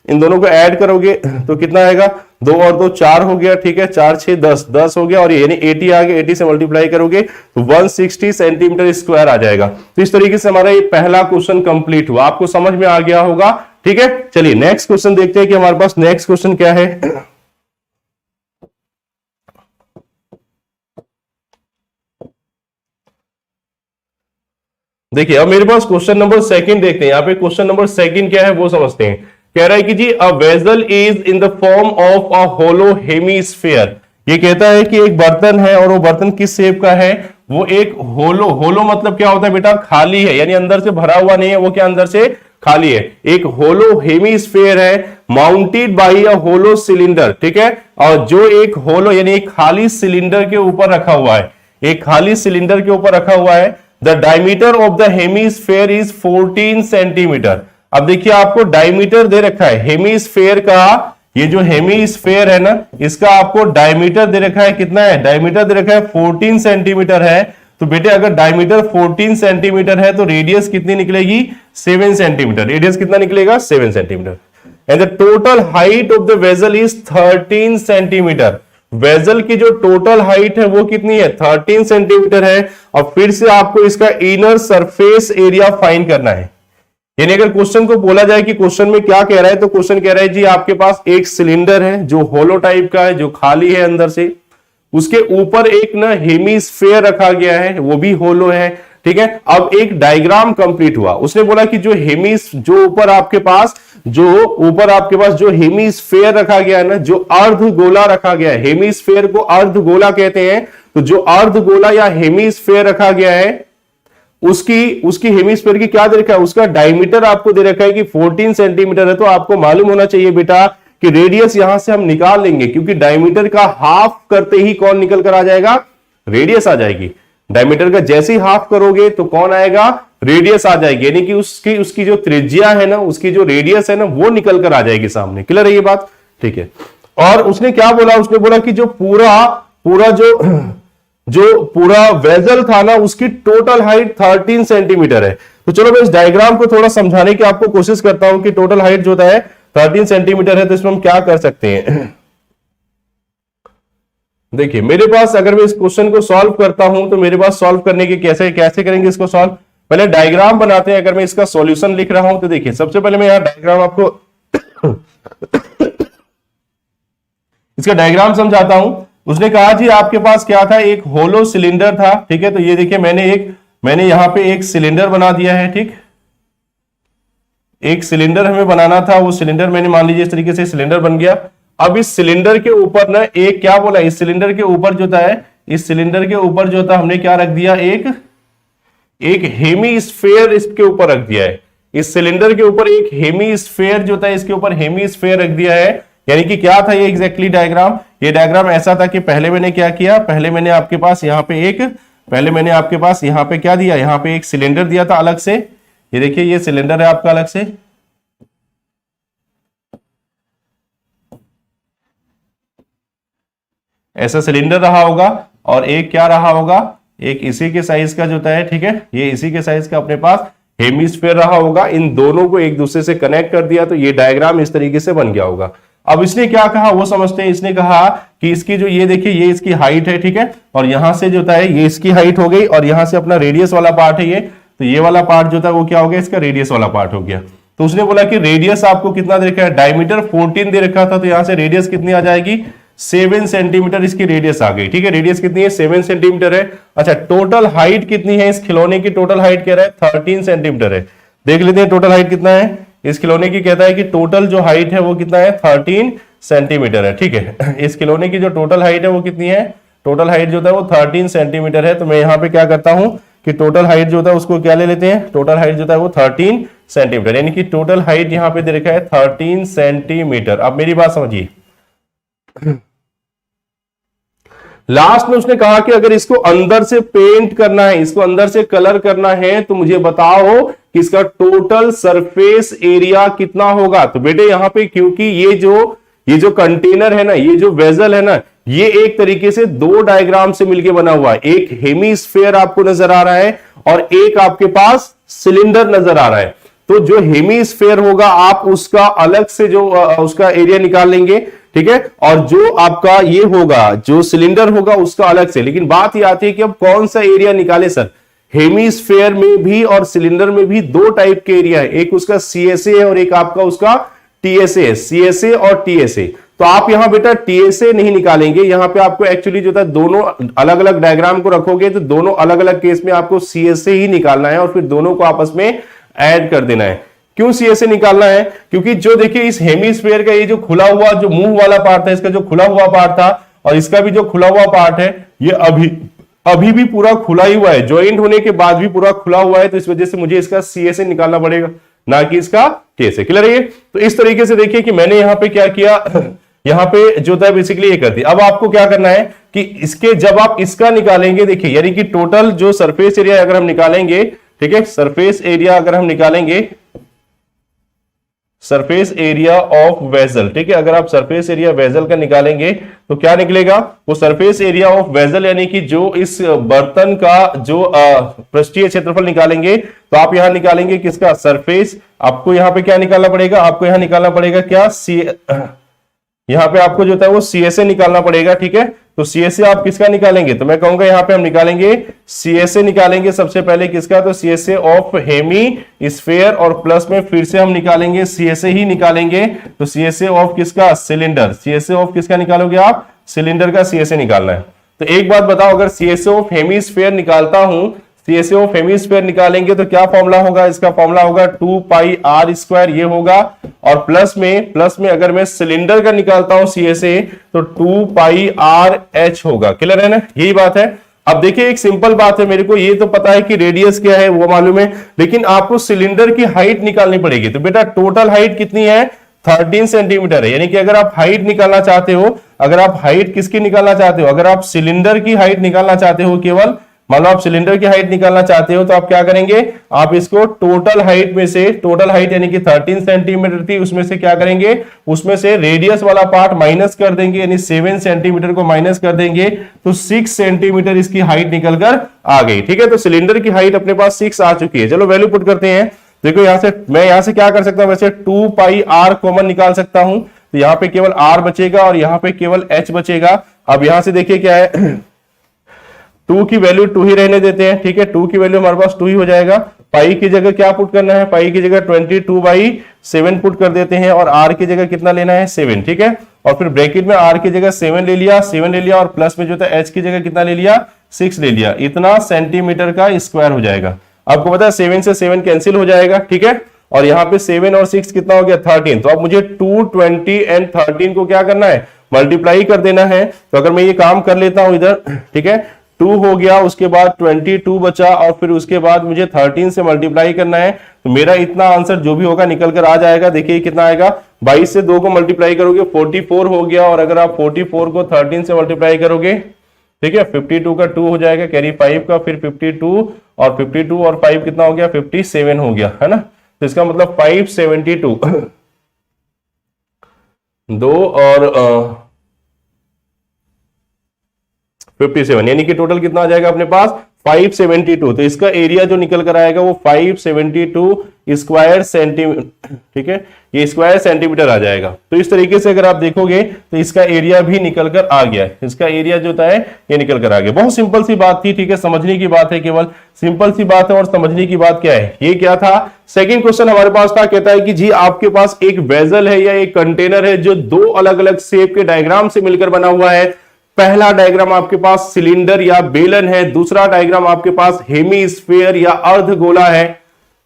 इन दोनों को ऐड करोगे तो कितना आएगा, 2 और 2 4 हो गया। ठीक है, 4 6 10 10 हो गया, और यानी 80 आ गया। 80 से मल्टीप्लाई करोगे तो 160 सेंटीमीटर स्क्वायर आ जाएगा। तो इस तरीके से हमारा ये पहला क्वेश्चन कंप्लीट हुआ, आपको समझ में आ गया होगा। ठीक है, चलिए नेक्स्ट क्वेश्चन देखते हैं कि हमारे पास नेक्स्ट क्वेश्चन क्या है। देखिए अब मेरे पास क्वेश्चन नंबर 2 देखते हैं। यहाँ पे क्वेश्चन नंबर 2 क्या है वो समझते हैं। कह रहा है कि जी a vessel is in the form of a hollow hemisphere. ये कहता है कि एक बर्तन है और वो बर्तन किस शेप का है, वो एक होलो मतलब क्या होता है बेटा, खाली है, यानी अंदर से भरा हुआ नहीं है, वो क्या अंदर से खाली है। एक होलो हेमीस्फीयर है, mounted by a hollow cylinder. ठीक है, और जो एक होलो यानी एक खाली सिलेंडर के ऊपर रखा हुआ है, एक खाली सिलेंडर के ऊपर रखा हुआ है। The diameter of the hemisphere is 14 centimetre. अब देखिए आपको डायमीटर दे रखा है हेमीस्फीयर का, ये जो हेमीस्फीयर है ना इसका आपको डायमीटर दे रखा है, कितना है डायमीटर दे रखा है 14 सेंटीमीटर है। तो बेटे अगर डायमीटर 14 सेंटीमीटर है तो रेडियस कितनी निकलेगी 7 सेंटीमीटर। रेडियस कितना निकलेगा 7 centimetre. And the total height of the vessel is 13 centimetre. Vessel की जो टोटल हाइट है वो कितनी है 13 सेंटीमीटर है। और फिर से आपको इसका इनर सरफेस एरिया फाइंड करना है। यानी अगर क्वेश्चन को बोला जाए कि क्वेश्चन में क्या कह रहा है, तो क्वेश्चन कह रहा है जी आपके पास एक सिलेंडर है जो होलो टाइप का है, जो खाली है अंदर से, उसके ऊपर एक ना हेमीस्फीयर रखा गया है, वो भी होलो है। ठीक है, अब एक डायग्राम कंप्लीट हुआ। उसने बोला कि जो ऊपर आपके पास जो हेमीस्फीयर रखा गया है ना, जो अर्धगोला रखा गया है, हेमीस्फीयर को अर्धगोला कहते हैं। तो जो अर्धगोला या हेमीस्फीयर रखा गया है उसकी हेमीस्फीयर की क्या दे रखा है, उसका डायमीटर आपको दे रखा है कि 14 सेंटीमीटर है। तो आपको मालूम होना चाहिए बेटा कि रेडियस यहां से हम निकाल लेंगे, क्योंकि डायमीटर का हाफ करते ही कौन निकल कर आ जाएगा, रेडियस आ जाएगी। डायमीटर का जैसे ही हाफ करोगे तो कौन आएगा, रेडियस आ जाएगी। यानी कि उसकी जो त्रिज्या है ना, उसकी जो रेडियस है ना, वो निकल कर आ जाएगी सामने। क्लियर है ये बात? ठीक है। और उसने क्या बोला, उसने बोला कि जो पूरा जो जो पूरा वेजल था ना उसकी टोटल हाइट 13 सेंटीमीटर है। तो चलो मैं इस डायग्राम को थोड़ा समझाने की आपको कोशिश करता हूं कि टोटल हाइट जो है 13 सेंटीमीटर है, तो इसमें हम क्या कर सकते हैं। देखिए मेरे पास, अगर मैं इस क्वेश्चन को सॉल्व करता हूं तो मेरे पास सॉल्व करने के कैसे कैसे करेंगे इसको सॉल्व, पहले डायग्राम बनाते हैं। अगर मैं इसका सॉल्यूशन लिख रहा हूं तो देखिए सबसे पहले मैं यहां डायग्राम आपको इसका डायग्राम समझाता हूं। उसने कहा जी आपके पास क्या था, एक होलो सिलेंडर था, ठीक है। तो ये देखिए मैंने यहां पे एक सिलेंडर बना दिया है, ठीक। एक सिलेंडर हमें बनाना था, वो सिलेंडर मैंने मान लीजिए इस तरीके से सिलेंडर बन गया। अब इस सिलेंडर के ऊपर ना एक क्या बोला, इस सिलेंडर के ऊपर जो था, इस सिलेंडर के ऊपर जो था हमने क्या रख दिया, एक हेमी स्फेयर इसके ऊपर रख दिया है। इस सिलेंडर के ऊपर एक हेमी स्फेयर जो था, इसके ऊपर हेमी स्फेयर रख दिया है। यानी कि क्या था ये एग्जैक्टली डायग्राम, ये डायग्राम ऐसा था कि पहले मैंने क्या किया, पहले मैंने आपके पास यहाँ पे क्या दिया, यहाँ पे एक सिलेंडर दिया था अलग से। ये देखिए ये सिलेंडर है आपका अलग से, ऐसा सिलेंडर रहा होगा। और एक क्या रहा होगा, एक इसी के साइज का जो है, ठीक है, ये इसी के साइज का अपने पास हेमिस्फीयर रहा होगा। इन दोनों को एक दूसरे से कनेक्ट कर दिया तो ये डायग्राम इस तरीके से बन गया होगा। अब इसने क्या कहा वो समझते हैं। इसने कहा कि इसकी जो ये देखिए ये इसकी हाइट है, ठीक है, और यहां से जो है ये इसकी हाइट हो गई, और यहां से अपना रेडियस वाला पार्ट है ये, तो ये वाला पार्ट जो था वो क्या हो गया, इसका रेडियस वाला पार्ट हो गया। तो उसने बोला कि रेडियस आपको कितना दे रखा है, डायमीटर 14 दे रखा था, तो यहां से रेडियस कितनी आ जाएगी, 7 सेंटीमीटर इसकी रेडियस आ गई, ठीक है। रेडियस कितनी है, 7 सेंटीमीटर है। अच्छा टोटल हाइट कितनी है, इस खिलौने की टोटल हाइट कह रहा है 13 सेंटीमीटर है। देख लेते हैं टोटल हाइट कितना है इस खिलौने की। कहता है कि टोटल जो हाइट है वो कितना है, 13 सेंटीमीटर है, ठीक है। इस खिलौने की जो टोटल हाइट है वो कितनी है, टोटल हाइट जो है वो 13 सेंटीमीटर है। तो मैं यहाँ पे क्या करता हूं कि टोटल हाइट जो है उसको क्या ले लेते हैं, टोटल हाइट जो है वो 13 सेंटीमीटर, यानी कि टोटल हाइट यहाँ पे दे रखा है 13 सेंटीमीटर। अब मेरी बात समझिए, लास्ट में उसने कहा कि अगर इसको अंदर से पेंट करना है, इसको अंदर से कलर करना है, तो मुझे बताओ कि इसका टोटल सरफेस एरिया कितना होगा। तो बेटे यहां पे क्योंकि ये जो कंटेनर है ना, ये जो वेजल है ना, ये एक तरीके से दो डायग्राम से मिलकर बना हुआ है। एक हेमीस्फेयर आपको नजर आ रहा है और एक आपके पास सिलेंडर नजर आ रहा है। तो जो हेमीस्फेयर होगा आप उसका अलग से जो उसका एरिया निकाल लेंगे, ठीक है, और जो आपका ये होगा जो सिलेंडर होगा उसका अलग से। लेकिन बात ये आती है कि अब कौन सा एरिया निकाले सर। हेमीस्फेयर में भी और सिलेंडर में भी दो टाइप के एरिया है, एक उसका सीएसए है और एक आपका उसका टीएसए है। सीएसए और टीएसए, तो आप यहां बेटा टीएसए नहीं निकालेंगे, यहां पे आपको एक्चुअली जो था दोनों अलग अलग डायग्राम को रखोगे तो दोनों अलग अलग केस में आपको सीएसए ही निकालना है और फिर दोनों को आपस में ऐड कर देना है। क्यों सीएसए निकालना है, क्योंकि जो देखिए इस हेमीस्फीयर का ये जो खुला हुआ जो मुंह वाला पार्ट था, इसका जो खुला हुआ पार्ट था और इसका भी जो खुला हुआ पार्ट है, ये अभी भी पूरा खुला ही हुआ है, ज्वाइंट होने के बाद भी पूरा खुला हुआ है। तो इस वजह से मुझे इसका सीएसए निकालना पड़ेगा, ना कि इसका टीएसए। क्लियर है ये। तो इस तरीके से देखिए कि मैंने यहां पे क्या किया, यहां पे जो था बेसिकली ये कर दी। अब आपको क्या करना है कि इसके जब आप इसका निकालेंगे, देखिए यानी कि टोटल जो सरफेस एरिया अगर हम निकालेंगे, ठीक है, सरफेस एरिया अगर हम निकालेंगे, सरफेस एरिया ऑफ वेजल, ठीक है, अगर आप सरफेस एरिया वेजल का निकालेंगे तो क्या निकलेगा, वो सरफेस एरिया ऑफ वेजल यानी कि जो इस बर्तन का जो पृष्ठीय क्षेत्रफल निकालेंगे, तो आप यहां निकालेंगे किसका, सरफेस। आपको यहां पे क्या निकालना पड़ेगा, आपको यहां निकालना पड़ेगा क्या, यहां पे आपको जो है वो सीएसए निकालना पड़ेगा, ठीक है। तो सीएसए आप किसका निकालेंगे, तो मैं कहूंगा यहां पे हम निकालेंगे सीएसए निकालेंगे सबसे पहले किसका, तो सीएसए ऑफ हेमी स्फीयर, और प्लस में फिर से हम निकालेंगे सीएसए ही निकालेंगे। तो सीएसए ऑफ किसका, सिलेंडर। सीएसए ऑफ किसका निकालोगे आप, सिलेंडर का सीएसए निकालना है। तो एक बात बताओ, अगर सीएसए ऑफ हेमी स्फीयर निकालता हूं, सीएसए ऑफ हेमिस्फीयर निकालेंगे तो क्या फॉर्मूला होगा, इसका फॉर्मूला होगा 2 पाई आर स्क्वायर, ये होगा। और प्लस में अगर मैं सिलेंडर का निकालता हूं सीएसए तो 2 पाई आर एच होगा। क्लियर है ना, यही बात है। अब देखिए एक सिंपल बात है, मेरे को ये तो पता है कि रेडियस क्या है वो मालूम है, लेकिन आपको सिलेंडर की हाइट निकालनी पड़ेगी। तो बेटा टोटल हाइट कितनी है, 13 सेंटीमीटर है। यानी कि अगर आप हाइट निकालना चाहते हो, अगर आप हाइट किसकी निकालना चाहते हो, अगर आप सिलेंडर की हाइट निकालना चाहते हो केवल, मान लो आप सिलेंडर की हाइट निकालना चाहते हो तो आप क्या करेंगे, आप इसको टोटल हाइट में से, टोटल हाइट यानी कि 13 सेंटीमीटर थी, उसमें से क्या करेंगे, उसमें से रेडियस वाला पार्ट माइनस कर देंगे, यानी 7 सेंटीमीटर को माइनस कर देंगे तो 6 सेंटीमीटर इसकी हाइट निकल कर आ गई। ठीक है, तो सिलेंडर की हाइट अपने पास 6 आ चुकी है। चलो वैल्यू पुट करते हैं। देखो यहां से मैं यहां से क्या कर सकता हूं, वैसे 2 पाई आर कॉमन निकाल सकता हूं, तो यहां पे केवल आर बचेगा और यहां पे केवल एच बचेगा। अब यहां से देखिए क्या है, 2 की वैल्यू 2 ही रहने देते हैं। ठीक है, 2 की वैल्यू हमारे पास 2 ही हो जाएगा। पाई की जगह क्या पुट करना है, पाई की जगह 22/7 पुट कर देते हैं और आर की जगह कितना लेना है, 7। ठीक है, और फिर ब्रैकेट में आर की जगह 7 ले लिया, 7 ले लिया और प्लस में जो था एच की जगह कितना ले लिया, 6 ले लिया। इतना सेंटीमीटर का स्क्वायर हो जाएगा। आपको पता है 7 से 7 कैंसिल हो जाएगा। ठीक है, और यहाँ पे 7 और 6 कितना हो गया, 13। तो अब मुझे 2, 20 एंड 13 को क्या करना है, मल्टीप्लाई कर देना है। तो अगर मैं ये काम कर लेता हूं इधर, ठीक है, 2 हो गया, उसके बाद 22 बचा और फिर उसके बाद मुझे 13 से मल्टीप्लाई करना है, तो मेरा इतना आंसर जो भी होगा निकल कर आ जाएगा। देखिए कितना आएगा, 22 से 2 को मल्टीप्लाई करोगे 44 हो गया, और अगर आप 44 को 13 से मल्टीप्लाई करोगे, ठीक है, 52 का 2 हो जाएगा, कैरी 5 का, फिर 52 और 52 और 5 कितना हो गया, 57 हो गया, है ना। तो इसका मतलब 572 2 और 57, यानी कि टोटल कितना आ जाएगा अपने पास 572। तो इसका एरिया जो निकल कर आएगा वो 572 स्क्वायर सेंटीमीटर। ठीक है, ये स्क्वायर सेंटीमीटर आ जाएगा। तो इस तरीके से अगर आप देखोगे तो इसका एरिया भी निकल कर आ गया है, इसका एरिया जो है ये निकल कर आ गया। बहुत सिंपल सी बात थी। ठीक है, समझने की बात है, केवल सिंपल सी बात है। और समझने की बात क्या है, ये क्या था, सेकंड क्वेश्चन हमारे पास था, कहता है कि जी आपके पास एक वेजल है या एक कंटेनर है जो 2 अलग अलग शेप के डायग्राम से मिलकर बना हुआ है। पहला डायग्राम आपके पास सिलेंडर या बेलन है, दूसरा डायग्राम आपके पास हेमीस्फीयर या अर्धगोला है।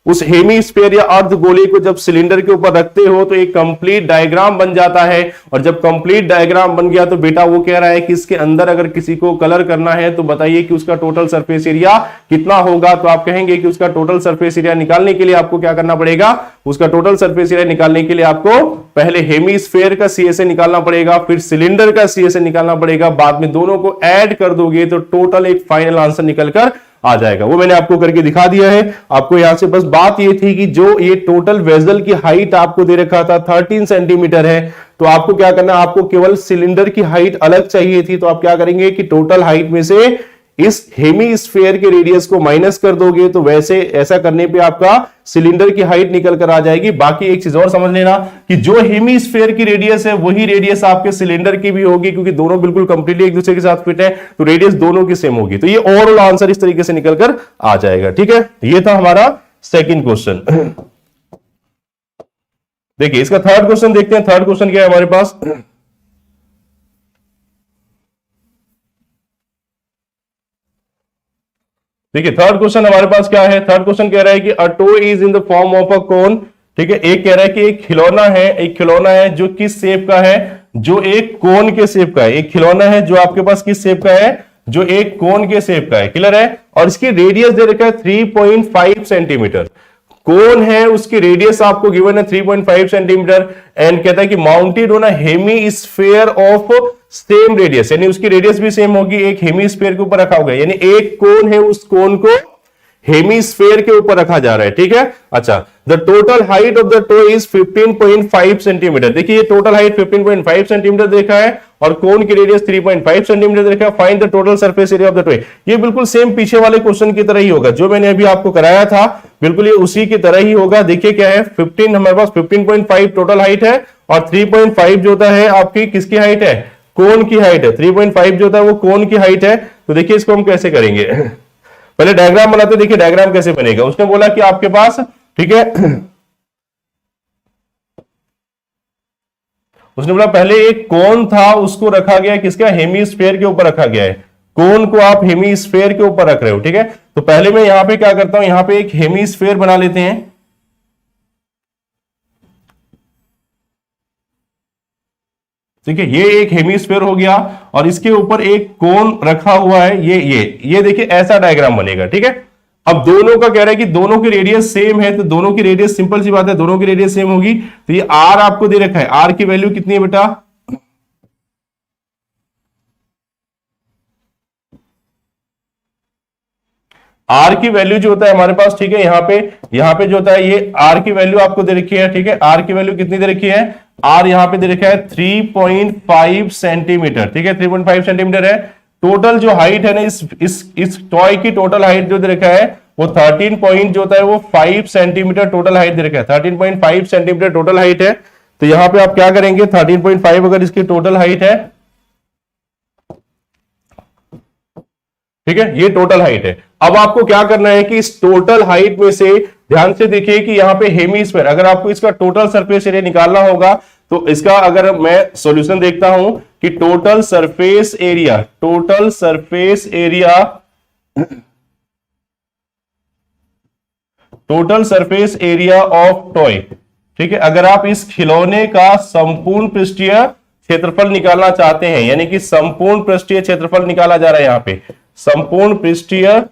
उस हेमीस्फीयर या अर्धगोले को जब सिलेंडर के ऊपर रखते हो तो एक कंप्लीट डायग्राम बन जाता है। और जब कंप्लीट डायग्राम बन गया तो बेटा वो कह रहा है कि इसके अंदर अगर किसी को कलर करना है तो बताइए कि उसका टोटल सरफेस एरिया कितना होगा। तो आप कहेंगे कि उसका टोटल सरफेस एरिया निकालने के लिए आपको क्या करना पड़ेगा, उसका टोटल सरफेस एरिया निकालने के लिए आपको पहले हेमीस्फीयर का सीएसए निकालना पड़ेगा, फिर सिलेंडर का सीएसए निकालना पड़ेगा, बाद में दोनों को ऐड कर दोगे तो टोटल एक फाइनल आंसर निकलकर आ जाएगा। वो मैंने आपको करके दिखा दिया है। आपको यहां से बस बात ये थी कि जो ये टोटल वेजल की हाइट आपको दे रखा था 13 सेंटीमीटर है, तो आपको क्या करना, आपको केवल सिलेंडर की हाइट अलग चाहिए थी। तो आप क्या करेंगे कि टोटल हाइट में से इस हेमीस्फीयर के रेडियस को माइनस कर दोगे, तो वैसे ऐसा करने पे आपका सिलेंडर की हाइट निकल कर आ जाएगी। बाकी एक चीज और समझ लेना कि जो हेमीस्फीयर की रेडियस है वही रेडियस आपके सिलेंडर की भी होगी, क्योंकि दोनों बिल्कुल कंप्लीटली एक दूसरे के साथ फिट है, तो रेडियस दोनों की सेम होगी। तो ये ओवरऑल आंसर इस तरीके से निकल कर आ जाएगा। ठीक है, ये था हमारा सेकेंड क्वेश्चन। देखिए इसका थर्ड क्वेश्चन देखते हैं। थर्ड क्वेश्चन क्या है हमारे पास, देखिए थर्ड क्वेश्चन हमारे पास क्या है। थर्ड क्वेश्चन कह रहा है कि a toy is in the form of a cone. ठीक है, एक कह रहा है कि एक खिलौना है, एक खिलौना है जो किस शेप का है, जो एक कोन के शेप का है। एक खिलौना है जो आपके पास किस शेप का है, जो एक कोन के शेप का है। क्लियर है, और इसकी रेडियस दे रखा है 3.5 सेंटीमीटर। कोन है, उसकी रेडियस आपको गिवन है 3.5 सेंटीमीटर, एंड कहता है कि mounted on a hemisphere of same radius, यानी उसकी रेडियस भी सेम होगी, एक हेमीस्फीयर के ऊपर रखा होगा, यानी एक कोन है, उस कोन को हेमीस्फीयर के ऊपर रखा जा रहा है। ठीक है, अच्छा, the total height of the toy is 15.5 centimetre. देखिए ये टोटल हाइट 15.5 सेंटीमीटर देखा है और कोन की रेडियस 3.5 सेंटीमीटर देखा है। Find the total surface area of the toy. ये बिल्कुल सेम पीछे वाले क्वेश्चन की तरह ही होगा, जो मैंने अभी आपको कराया था, बिल्कुल ये उसी की तरह ही होगा। देखिए क्या है, 15 हमारे पास 15.5 टोटल हाइट है और 3.5 जो होता है आपकी किसकी हाइट है, कोन की हाइट है। 3.5 जो होता है वो कोन की हाइट है। तो देखिए इसको हम कैसे करेंगे, पहले डायग्राम बनाते। देखिए डायग्राम कैसे बनेगा। उसने बोला कि आपके पास, ठीक है, उसने बोला पहले एक कोन था, उसको रखा गया किसका, हेमीस्फीयर के ऊपर रखा गया है। कोन को आप हेमीस्फीयर के ऊपर रख रहे हो। ठीक है, तो पहले मैं यहां पे क्या करता हूं, यहां पे एक हेमीस्फीयर बना लेते हैं। ठीक है, ये एक हेमीस्फीयर हो गया और इसके ऊपर एक कोन रखा हुआ है। ये देखिए ऐसा डायग्राम बनेगा। ठीक है, अब दोनों का कह रहा है कि दोनों की रेडियस सेम है, तो दोनों की रेडियस, सिंपल सी बात है, दोनों की रेडियस सेम होगी। तो ये आर आपको दे रखा है, आर की वैल्यू कितनी है बेटा, आर की वैल्यू जो होता है हमारे पास, ठीक है, यहाँ पे जो होता है ये आर की वैल्यू आपको दे रखी है, ठीक है, आर की वैल्यू कितनी दे रखी है, आर यहाँ पे दे रखा है 3.5 सेंटीमीटर, ठीक है, 3.5 सेंटीमीटर है। टोटल जो हाइट है ना इस टॉय की टोटल हाइट जो दे रखा है वो 13 पॉइंट जो होता है वो 5 सेंटीमीटर टोटल हाइट दे रखा है, 13.5 सेंटीमीटर टोटल हाइट है। तो यहां पे आप क्या करेंगे, 13.5 अगर इसकी टोटल हाइट है, ठीक है, ये टोटल हाइट है। अब आपको क्या करना है कि इस टोटल हाइट में से ध्यान से देखिए कि यहां पे हेमीस्फीयर, अगर आपको इसका टोटल सरफेस एरिया निकालना होगा तो इसका अगर मैं सॉल्यूशन देखता हूं कि total surface area of toy, ठीक है, अगर आप इस खिलौने का संपूर्ण पृष्ठीय क्षेत्रफल निकालना चाहते हैं, यानी कि संपूर्ण पृष्ठीय क्षेत्रफल निकाला जा रहा है, यहां पे संपूर्ण पृष्ठीय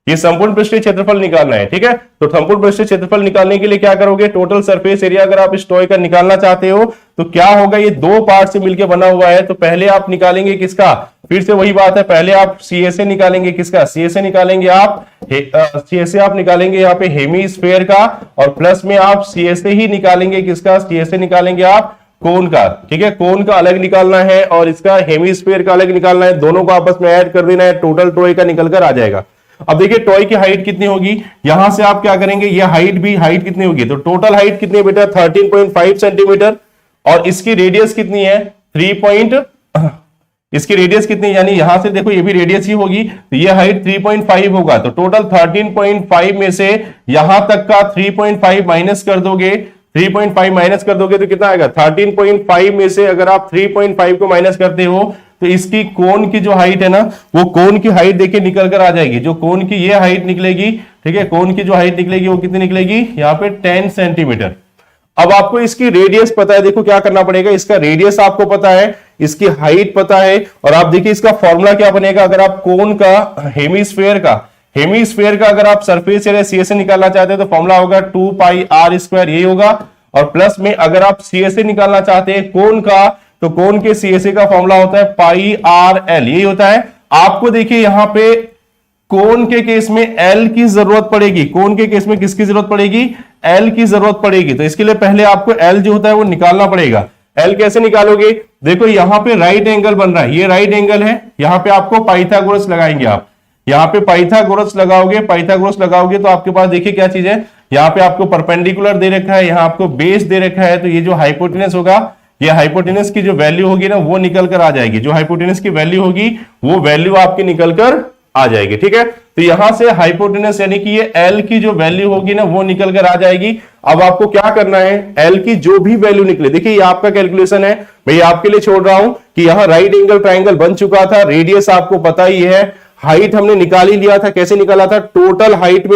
ये संपूर्ण पृष्ठीय क्षेत्रफल निकालना है, ठीक है। तो संपूर्ण पृष्ठीय क्षेत्रफल निकालने के लिए क्या करोगे, टोटल सरफेस एरिया अगर आप इस टॉय का निकालना चाहते हो तो क्या होगा, ये दो पार्ट से मिलकर बना हुआ है। तो पहले आप निकालेंगे किसका, फिर से वही बात है, पहले आप सीएसए निकालेंगे, किसका, सीएसए निकालेंगे आप, सीएसए आप निकालेंगे यहाँ पे हेमीस्फीयर का, और प्लस में आप सीएसए ही निकालेंगे किसका, सीएसए निकालेंगे आप कोन का, ठीक है, कोन का अलग निकालना है और इसका हेमीस्फीयर का अलग निकालना है, दोनों को आपस में ऐड कर देना है, टोटल टॉय का निकल कर आ जाएगा। अब देखिए टॉय की हाइट कितनी होगी, यहां से आप क्या करेंगे, ये हाइट कितनी होगी, तो टोटल हाइट कितनी है बेटा 13.5 सेंटीमीटर, और इसकी रेडियस कितनी है 3 इसकी रेडियस कितनी, यानी यहां से देखो ये भी रेडियस ही होगी, तो ये हाइट 3.5 होगा। तो टोटल 13.5 में से यहां तक का 3.5 माइनस कर दोगे, 3.5 माइनस कर दोगे तो कितना आएगा, 13.5 में से अगर आप 3.5 को माइनस करते हो तो इसकी कोन की जो हाइट है ना, वो कोन की हाइट देखिए निकल कर आ जाएगी, जो कोन की ये हाइट निकलेगी, ठीक है, कोन की जो हाइट निकलेगी वो कितनी निकलेगी, यहाँ पे 10 सेंटीमीटर। अब आपको इसकी रेडियस पता है, देखो क्या करना पड़ेगा, इसका रेडियस आपको पता है, इसकी हाइट पता है, और आप देखिए इसका फॉर्मूला क्या बनेगा, अगर आप कोन का हेमीस्फीयर का अगर आप सरफेस एरिया सीएसए निकालना चाहते हैं तो फॉर्मूला होगा 2 पाई आर स्क्वायर, यही होगा, और प्लस में अगर आप सीएसए निकालना चाहते हैं कोन का, तो कोन के सीएसए का फॉर्मूला होता है पाई आर एल, यही होता है। आपको देखिए यहां पे कोन के केस में एल की जरूरत पड़ेगी, कोन के केस में किसकी जरूरत पड़ेगी, एल की जरूरत पड़ेगी। तो इसके लिए पहले आपको एल जो होता है वो निकालना पड़ेगा। एल कैसे निकालोगे, देखो यहां पे राइट एंगल बन रहा है, ये राइट एंगल है, यहां पे आपको पाइथागोरस लगाएंगे, आप यहां पे पाइथागोरस लगाओगे तो आपके पास देखिए क्या चीज है, यहां पे आपको परपेंडिकुलर दे रखा है, यहां आपको बेस दे रखा है, तो ये जो हाइपोटेनस होगा, ये हाइपोटेनस की जो वैल्यू होगी ना वो निकल कर आ जाएगी, जो हाइपोटेनस की वैल्यू होगी वो वैल्यू आपकी निकल कर आ जाएगी, ठीक है। तो यहां से हाइपोटेनस यानी कि ये एल की जो वैल्यू होगी ना वो निकल कर आ जाएगी। अब आपको क्या करना है, एल की जो भी वैल्यू निकले, देखिए ये आपका कैलकुलेशन है, मैं आपके लिए छोड़ रहा हूं कि यहां राइट एंगल ट्राइंगल बन चुका था, रेडियस आपको पता ही है, हाइट हमने निकाल ही लिया था, कैसे निकाला था, टोटल हाइट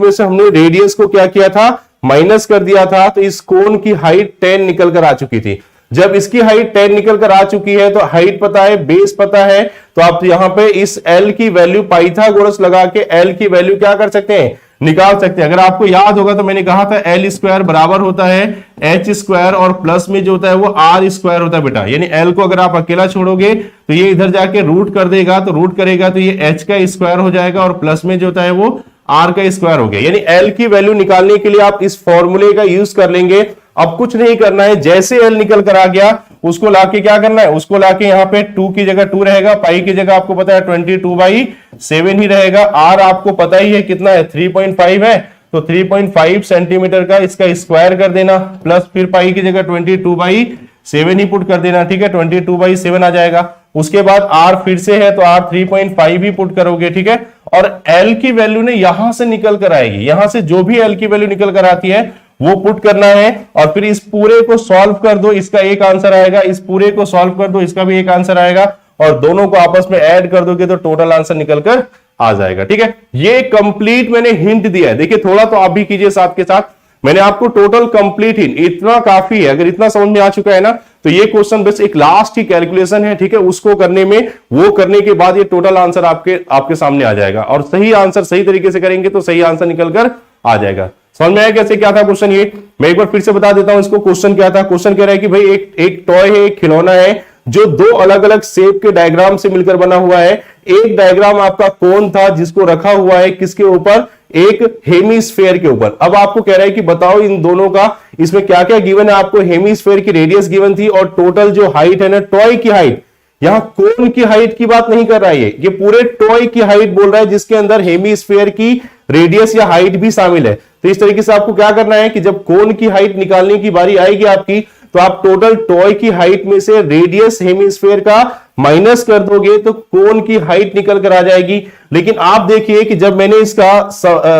में से हमने रेडियस को क्या किया था, माइनस कर दिया था, तो इस कोन की हाइट 10 निकल कर आ चुकी थी। जब इसकी हाइट 10 निकल कर आ चुकी है तो हाइट पता है, बेस पता है, तो आप यहां पे इस एल की वैल्यू पाइथागोरस लगा के एल की वैल्यू क्या कर सकते हैं, निकाल सकते हैं। अगर आपको याद होगा तो मैंने कहा था एल स्क्वायर बराबर होता है एच स्क्वायर, और प्लस में जो होता है वो आर स्क्वायर होता है बेटा, यानी एल को अगर आप अकेला छोड़ोगे तो ये इधर जाके रूट कर देगा, तो रूट करेगा तो ये एच का स्क्वायर हो जाएगा, और प्लस में जो होता है वो आर का स्क्वायर हो गया। यानी एल की वैल्यू निकालने के लिए आप इस फॉर्मूले का यूज कर लेंगे। अब कुछ नहीं करना है, जैसे एल निकल कर आ गया उसको लाके क्या करना है, उसको लाके यहाँ पे 2 की जगह 2 रहेगा, पाई की जगह आपको पता है 22/7 ही रहेगा, आर आपको पता ही है कितना है 3.5 है, तो 3.5 सेंटीमीटर का इसका स्क्वायर कर देना, प्लस फिर पाई की जगह 22/7 ही पुट कर देना, ठीक है, 22/7 आ जाएगा। उसके बाद आर फिर से है तो आर 3.5 ही पुट करोगे, ठीक है, और एल की वैल्यू ने यहां से निकल कर आएगी, यहां से जो भी एल की वैल्यू निकल कर आती है वो पुट करना है, और फिर इस पूरे को सॉल्व कर दो, इसका एक आंसर आएगा, इस पूरे को सॉल्व कर दो, इसका भी एक आंसर आएगा, और दोनों को आपस में ऐड कर दोगे तो टोटल आंसर निकल कर आ जाएगा, ठीक है। ये कंप्लीट मैंने हिंट दिया है, देखिए थोड़ा तो आप भी कीजिए साथ के साथ, मैंने आपको टोटल कंप्लीट हिंट, इतना काफी है। अगर इतना समझ में आ चुका है ना तो ये क्वेश्चन बस एक लास्ट की कैलकुलेशन है, ठीक है, उसको करने में, वो करने के बाद ये टोटल आंसर आपके सामने आ जाएगा, और सही आंसर सही तरीके से करेंगे तो सही आंसर निकल कर आ जाएगा। समझ में आया कैसे क्या था क्वेश्चन? ये मैं एक बार फिर से बता देता हूं इसको। क्वेश्चन क्या था? क्वेश्चन कह रहा है कि भाई एक टॉय है, एक खिलौना है जो दो अलग अलग शेप के डायग्राम से मिलकर बना हुआ है। एक डायग्राम आपका कोन था जिसको रखा हुआ है किसके ऊपर? एक हेमीस्फेयर के ऊपर। अब आपको कह रहा है कि बताओ इन दोनों का, इसमें क्या क्या गिवन है आपको? हेमीस्फेयर की रेडियस गिवन थी और टोटल जो हाइट है ना, टॉय की हाइट। यहां कोन की हाइट की बात नहीं कर रहा है, ये पूरे टॉय की हाइट बोल रहा है जिसके अंदर हेमीस्फेयर की रेडियस या हाइट भी शामिल है। तो इस तरीके से आपको क्या करना है कि जब कोन की हाइट निकालने की बारी आएगी आपकी, तो आप टोटल टॉय की हाइट में से रेडियस हेमीस्फेयर का माइनस कर दोगे तो कोन की हाइट निकल कर आ जाएगी। लेकिन आप देखिए कि जब मैंने इसका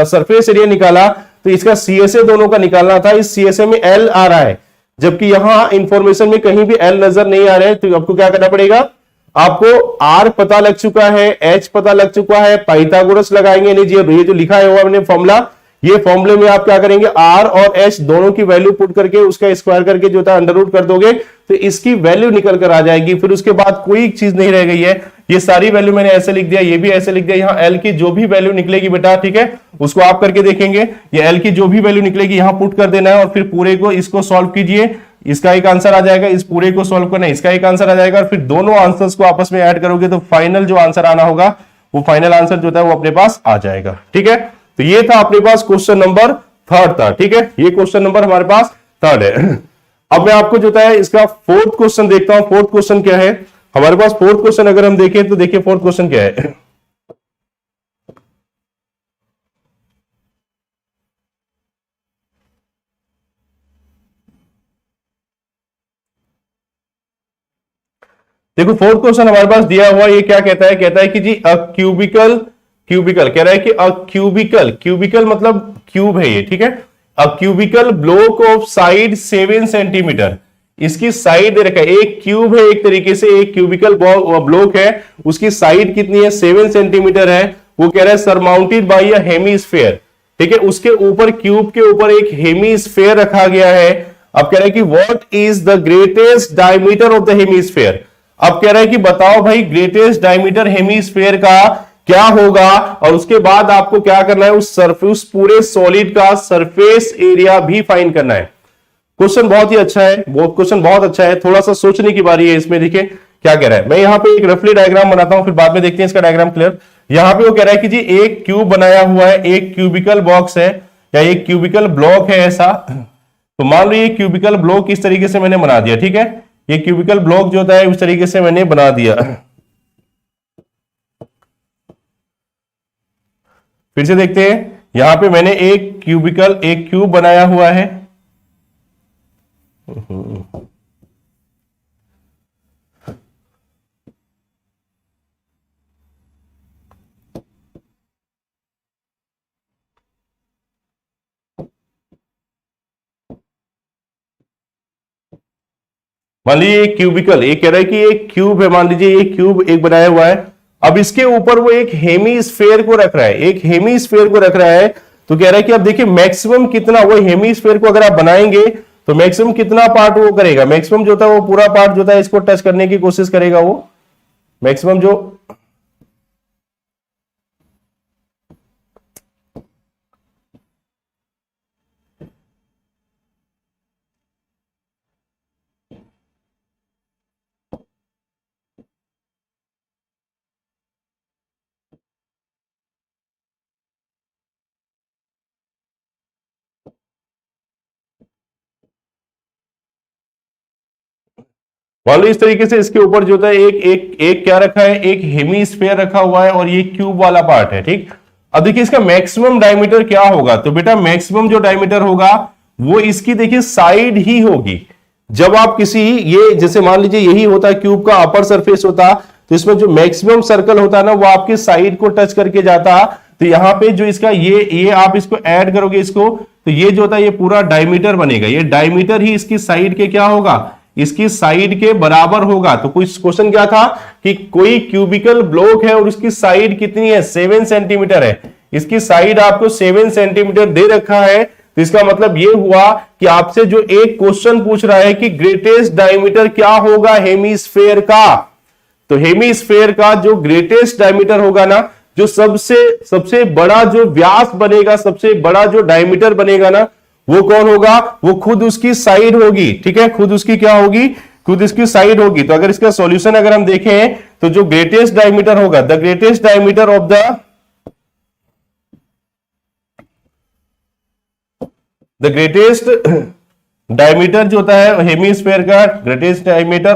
सरफेस एरिया निकाला तो इसका सीएसए दोनों का निकालना था, इस सीएसए में एल आ रहा है, जबकि यहां इंफॉर्मेशन में कहीं भी एल नजर नहीं आ रहा है। तो आपको क्या करना पड़ेगा? आपको आर पता लग चुका है, एच पता लग चुका है, पाइथागोरस लगाएंगे। ये जो लिखा है हमने फॉर्मूला, ये फॉर्मूले में आप क्या करेंगे? आर और एच दोनों की वैल्यू पुट करके उसका स्क्वायर करके जो था अंडर रूट कर दोगे तो इसकी वैल्यू निकल कर आ जाएगी। फिर उसके बाद कोई चीज नहीं रह गई है, ये सारी वैल्यू मैंने ऐसे लिख दिया, ये भी ऐसे लिख दिया। यहाँ एल की जो भी वैल्यू निकलेगी बेटा, ठीक है, उसको आप करके देखेंगे। ये एल की जो भी वैल्यू निकलेगी यहां पुट कर देना है और फिर पूरे को इसको सॉल्व कीजिए। इसका एक आंसर आ जाएगा, इस पूरे को सॉल्व करना है, इसका एक आंसर आ जाएगा, और फिर दोनों आंसर्स को आपस में ऐड करोगे तो फाइनल जो आंसर आना होगा वो फाइनल आंसर जो था वो अपने पास आ जाएगा। ठीक है, तो ये था अपने पास क्वेश्चन नंबर 3 था। ठीक है, ये क्वेश्चन नंबर हमारे पास 3 है। अब मैं आपको जो है इसका 4th क्वेश्चन देखता हूं। 4th क्वेश्चन क्या है हमारे पास? 4th क्वेश्चन अगर हम देखें तो देखिए 4th क्वेश्चन क्या है। देखो 4th क्वेश्चन हमारे पास दिया हुआ, ये क्या कहता है? कहता है कि जी अ क्यूबिकल कह रहा है कि अ क्यूबिकल मतलब क्यूब है ये। ठीक है, a cubical block of side 7 centimetre, इसकी साइड दे रखा है। एक क्यूब है एक तरीके से, एक क्यूबिकल ब्लॉक है, उसकी साइड कितनी है? 7 सेंटीमीटर है। वो कह रहा है सरमाउंटेड बाई अ हेमीस्फेयर। ठीक है, उसके ऊपर क्यूब के ऊपर एक हेमीस्फेयर रखा गया है। अब कह रहा है कि what is the greatest diameter of the hemisphere. अब कह रहा है कि बताओ भाई ग्रेटेस्ट डायमीटर हेमीस्फेयर का क्या होगा, और उसके बाद आपको क्या करना है? उस पूरे सॉलिड का सरफेस एरिया भी फाइंड करना है। क्वेश्चन बहुत ही अच्छा है, क्वेश्चन बहुत अच्छा है। थोड़ा सा सोचने की बारी है इसमें। देखिए क्या कह रहा है, मैं यहां पे एक रफली डायग्राम बनाता हूं, फिर बाद में देखते हैं इसका डायग्राम क्लियर। यहां पे वो कह रहा है कि जी एक क्यूब बनाया हुआ है, एक क्यूबिकल बॉक्स है या एक क्यूबिकल ब्लॉक है ऐसा। तो मान लो ये क्यूबिकल ब्लॉक इस तरीके से मैंने बना दिया। ठीक है, ये क्यूबिकल ब्लॉक जो होता है उस तरीके से मैंने बना दिया। फिर से देखते हैं, यहां पे मैंने एक क्यूब बनाया हुआ है। मान लीजिए एक क्यूबिकल, एक कह रहा है कि एक क्यूब है, मान लीजिए एक क्यूब एक बनाया हुआ है। अब इसके ऊपर वो एक हेमीस्फेयर को रख रहा है, एक हेमीस्फेयर को रख रहा है। तो कह रहा है कि अब देखिए मैक्सिमम कितना वो हेमीस्फेयर को अगर आप बनाएंगे तो मैक्सिमम कितना पार्ट वो करेगा? मैक्सिमम जो था वो पूरा पार्ट जो था इसको टच करने की कोशिश करेगा। वो मैक्सिमम जो मान लो इस तरीके से इसके ऊपर जो था एक क्या रखा है? एक हेमीस्फेयर रखा हुआ है और ये क्यूब वाला पार्ट है। ठीक, अब देखिए इसका मैक्सिमम डायमीटर क्या होगा? तो बेटा मैक्सिमम जो डायमीटर होगा वो इसकी देखिए साइड ही होगी। जब आप किसी, ये जैसे मान लीजिए यही होता है क्यूब का अपर सरफेस होता, तो इसमें जो मैक्सिमम सर्कल होता है ना वो आपकी साइड को टच करके जाता। तो यहां पे जो इसका ये आप इसको ऐड करोगे इसको, तो ये जो होता है ये पूरा डायमीटर बनेगा। ये डायमीटर ही इसकी साइड के क्या होगा? इसकी साइड के बराबर होगा। तो कुछ क्वेश्चन क्या था कि कोई क्यूबिकल ब्लॉक है और उसकी साइड कितनी है? 7 सेंटीमीटर है। इसकी साइड आपको 7 सेंटीमीटर दे रखा है। तो इसका मतलब यह हुआ कि आपसे जो एक क्वेश्चन पूछ रहा है कि ग्रेटेस्ट डायमीटर क्या होगा हेमीस्फेयर का, तो हेमीस्फेयर का जो ग्रेटेस्ट डायमीटर होगा ना, जो सबसे सबसे बड़ा जो व्यास बनेगा, सबसे बड़ा जो डायमीटर बनेगा ना, वो कौन होगा? वो खुद उसकी साइड होगी, ठीक है, खुद उसकी क्या होगी? खुद इसकी साइड होगी। तो अगर इसका सॉल्यूशन अगर हम देखें तो जो ग्रेटेस्ट डायमीटर होगा, the greatest diameter of the greatest diameter जो होता है हेमीस्फेयर का, ग्रेटेस्ट डायमीटर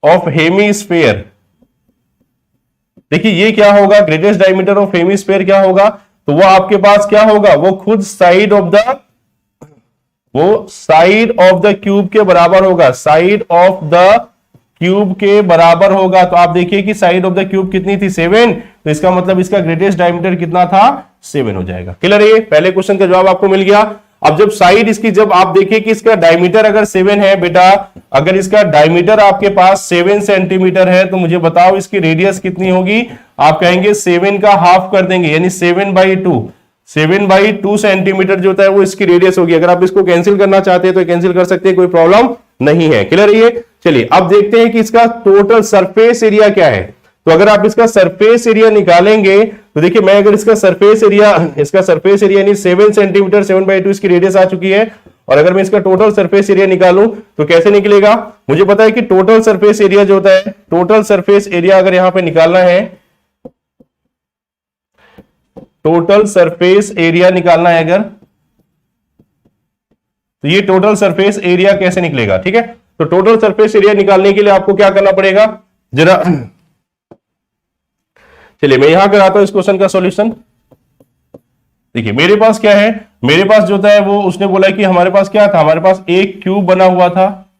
ऑफ हेमीस्फेयर, देखिए ये क्या होगा? ग्रेटेस्ट डायमीटर ऑफ हेमीस्फेयर क्या होगा? तो वो आपके पास क्या होगा? वो खुद साइड ऑफ द क्यूब के बराबर होगा, साइड ऑफ द क्यूब के बराबर होगा। तो आप देखिए कि साइड ऑफ द क्यूब कितनी थी? 7। तो इसका मतलब इसका ग्रेटेस्ट डायमीटर कितना था? 7 हो जाएगा। क्लियर है? ये पहले क्वेश्चन का जवाब आपको मिल गया। अब जब साइड इसकी, जब आप देखिए कि इसका डायमीटर अगर 7 है बेटा, अगर इसका डायमीटर आपके पास 7 सेंटीमीटर है, तो मुझे बताओ इसकी रेडियस कितनी होगी? आप कहेंगे 7 का हाफ कर देंगे, यानी 7/2 सेंटीमीटर जो होता है वो इसकी रेडियस होगी। अगर आप इसको कैंसिल करना चाहते हैं तो कैंसिल कर सकते हैं, कोई प्रॉब्लम नहीं है। क्लियर है? ये चलिए अब देखते हैं कि इसका टोटल सरफेस एरिया क्या है। तो अगर आप इसका सरफेस एरिया निकालेंगे तो देखिए, मैं अगर इसका सरफेस एरिया यानी 7 सेंटीमीटर, 7/2 इसकी रेडियस आ चुकी है, और अगर मैं इसका टोटल सरफेस एरिया निकालूं तो कैसे निकलेगा? मुझे पता है कि टोटल सरफेस एरिया जो होता है, टोटल सरफेस एरिया अगर यहां पे निकालना है, टोटल सरफेस एरिया निकालना है अगर, तो ये टोटल सरफेस एरिया कैसे निकलेगा? ठीक है, तो टोटल सरफेस एरिया निकालने के लिए आपको क्या करना पड़ेगा? जरा चलिए मैं यहां कराता हूं इस क्वेश्चन का सॉल्यूशन। देखिए मेरे पास क्या है, मेरे पास जो होता है वो उसने बोला कि हमारे पास क्या था? हमारे पास एक क्यूब बना हुआ था,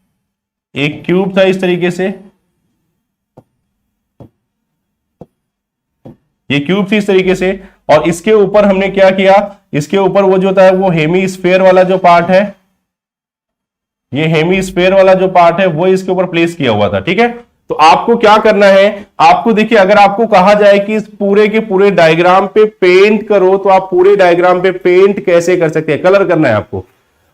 एक क्यूब था इस तरीके से, ये क्यूब थी इस तरीके से, और इसके ऊपर हमने क्या किया? इसके ऊपर वो जो होता है वो हेमीस्फेयर वाला जो पार्ट है, ये हेमीस्फेयर वाला जो पार्ट है वो इसके ऊपर प्लेस किया हुआ था। ठीक है, तो आपको क्या करना है? आपको देखिए, अगर आपको कहा जाए कि इस पूरे के पूरे डायग्राम पे पेंट करो, तो आप पूरे डायग्राम पे पेंट कैसे कर सकते हैं? कलर करना है आपको।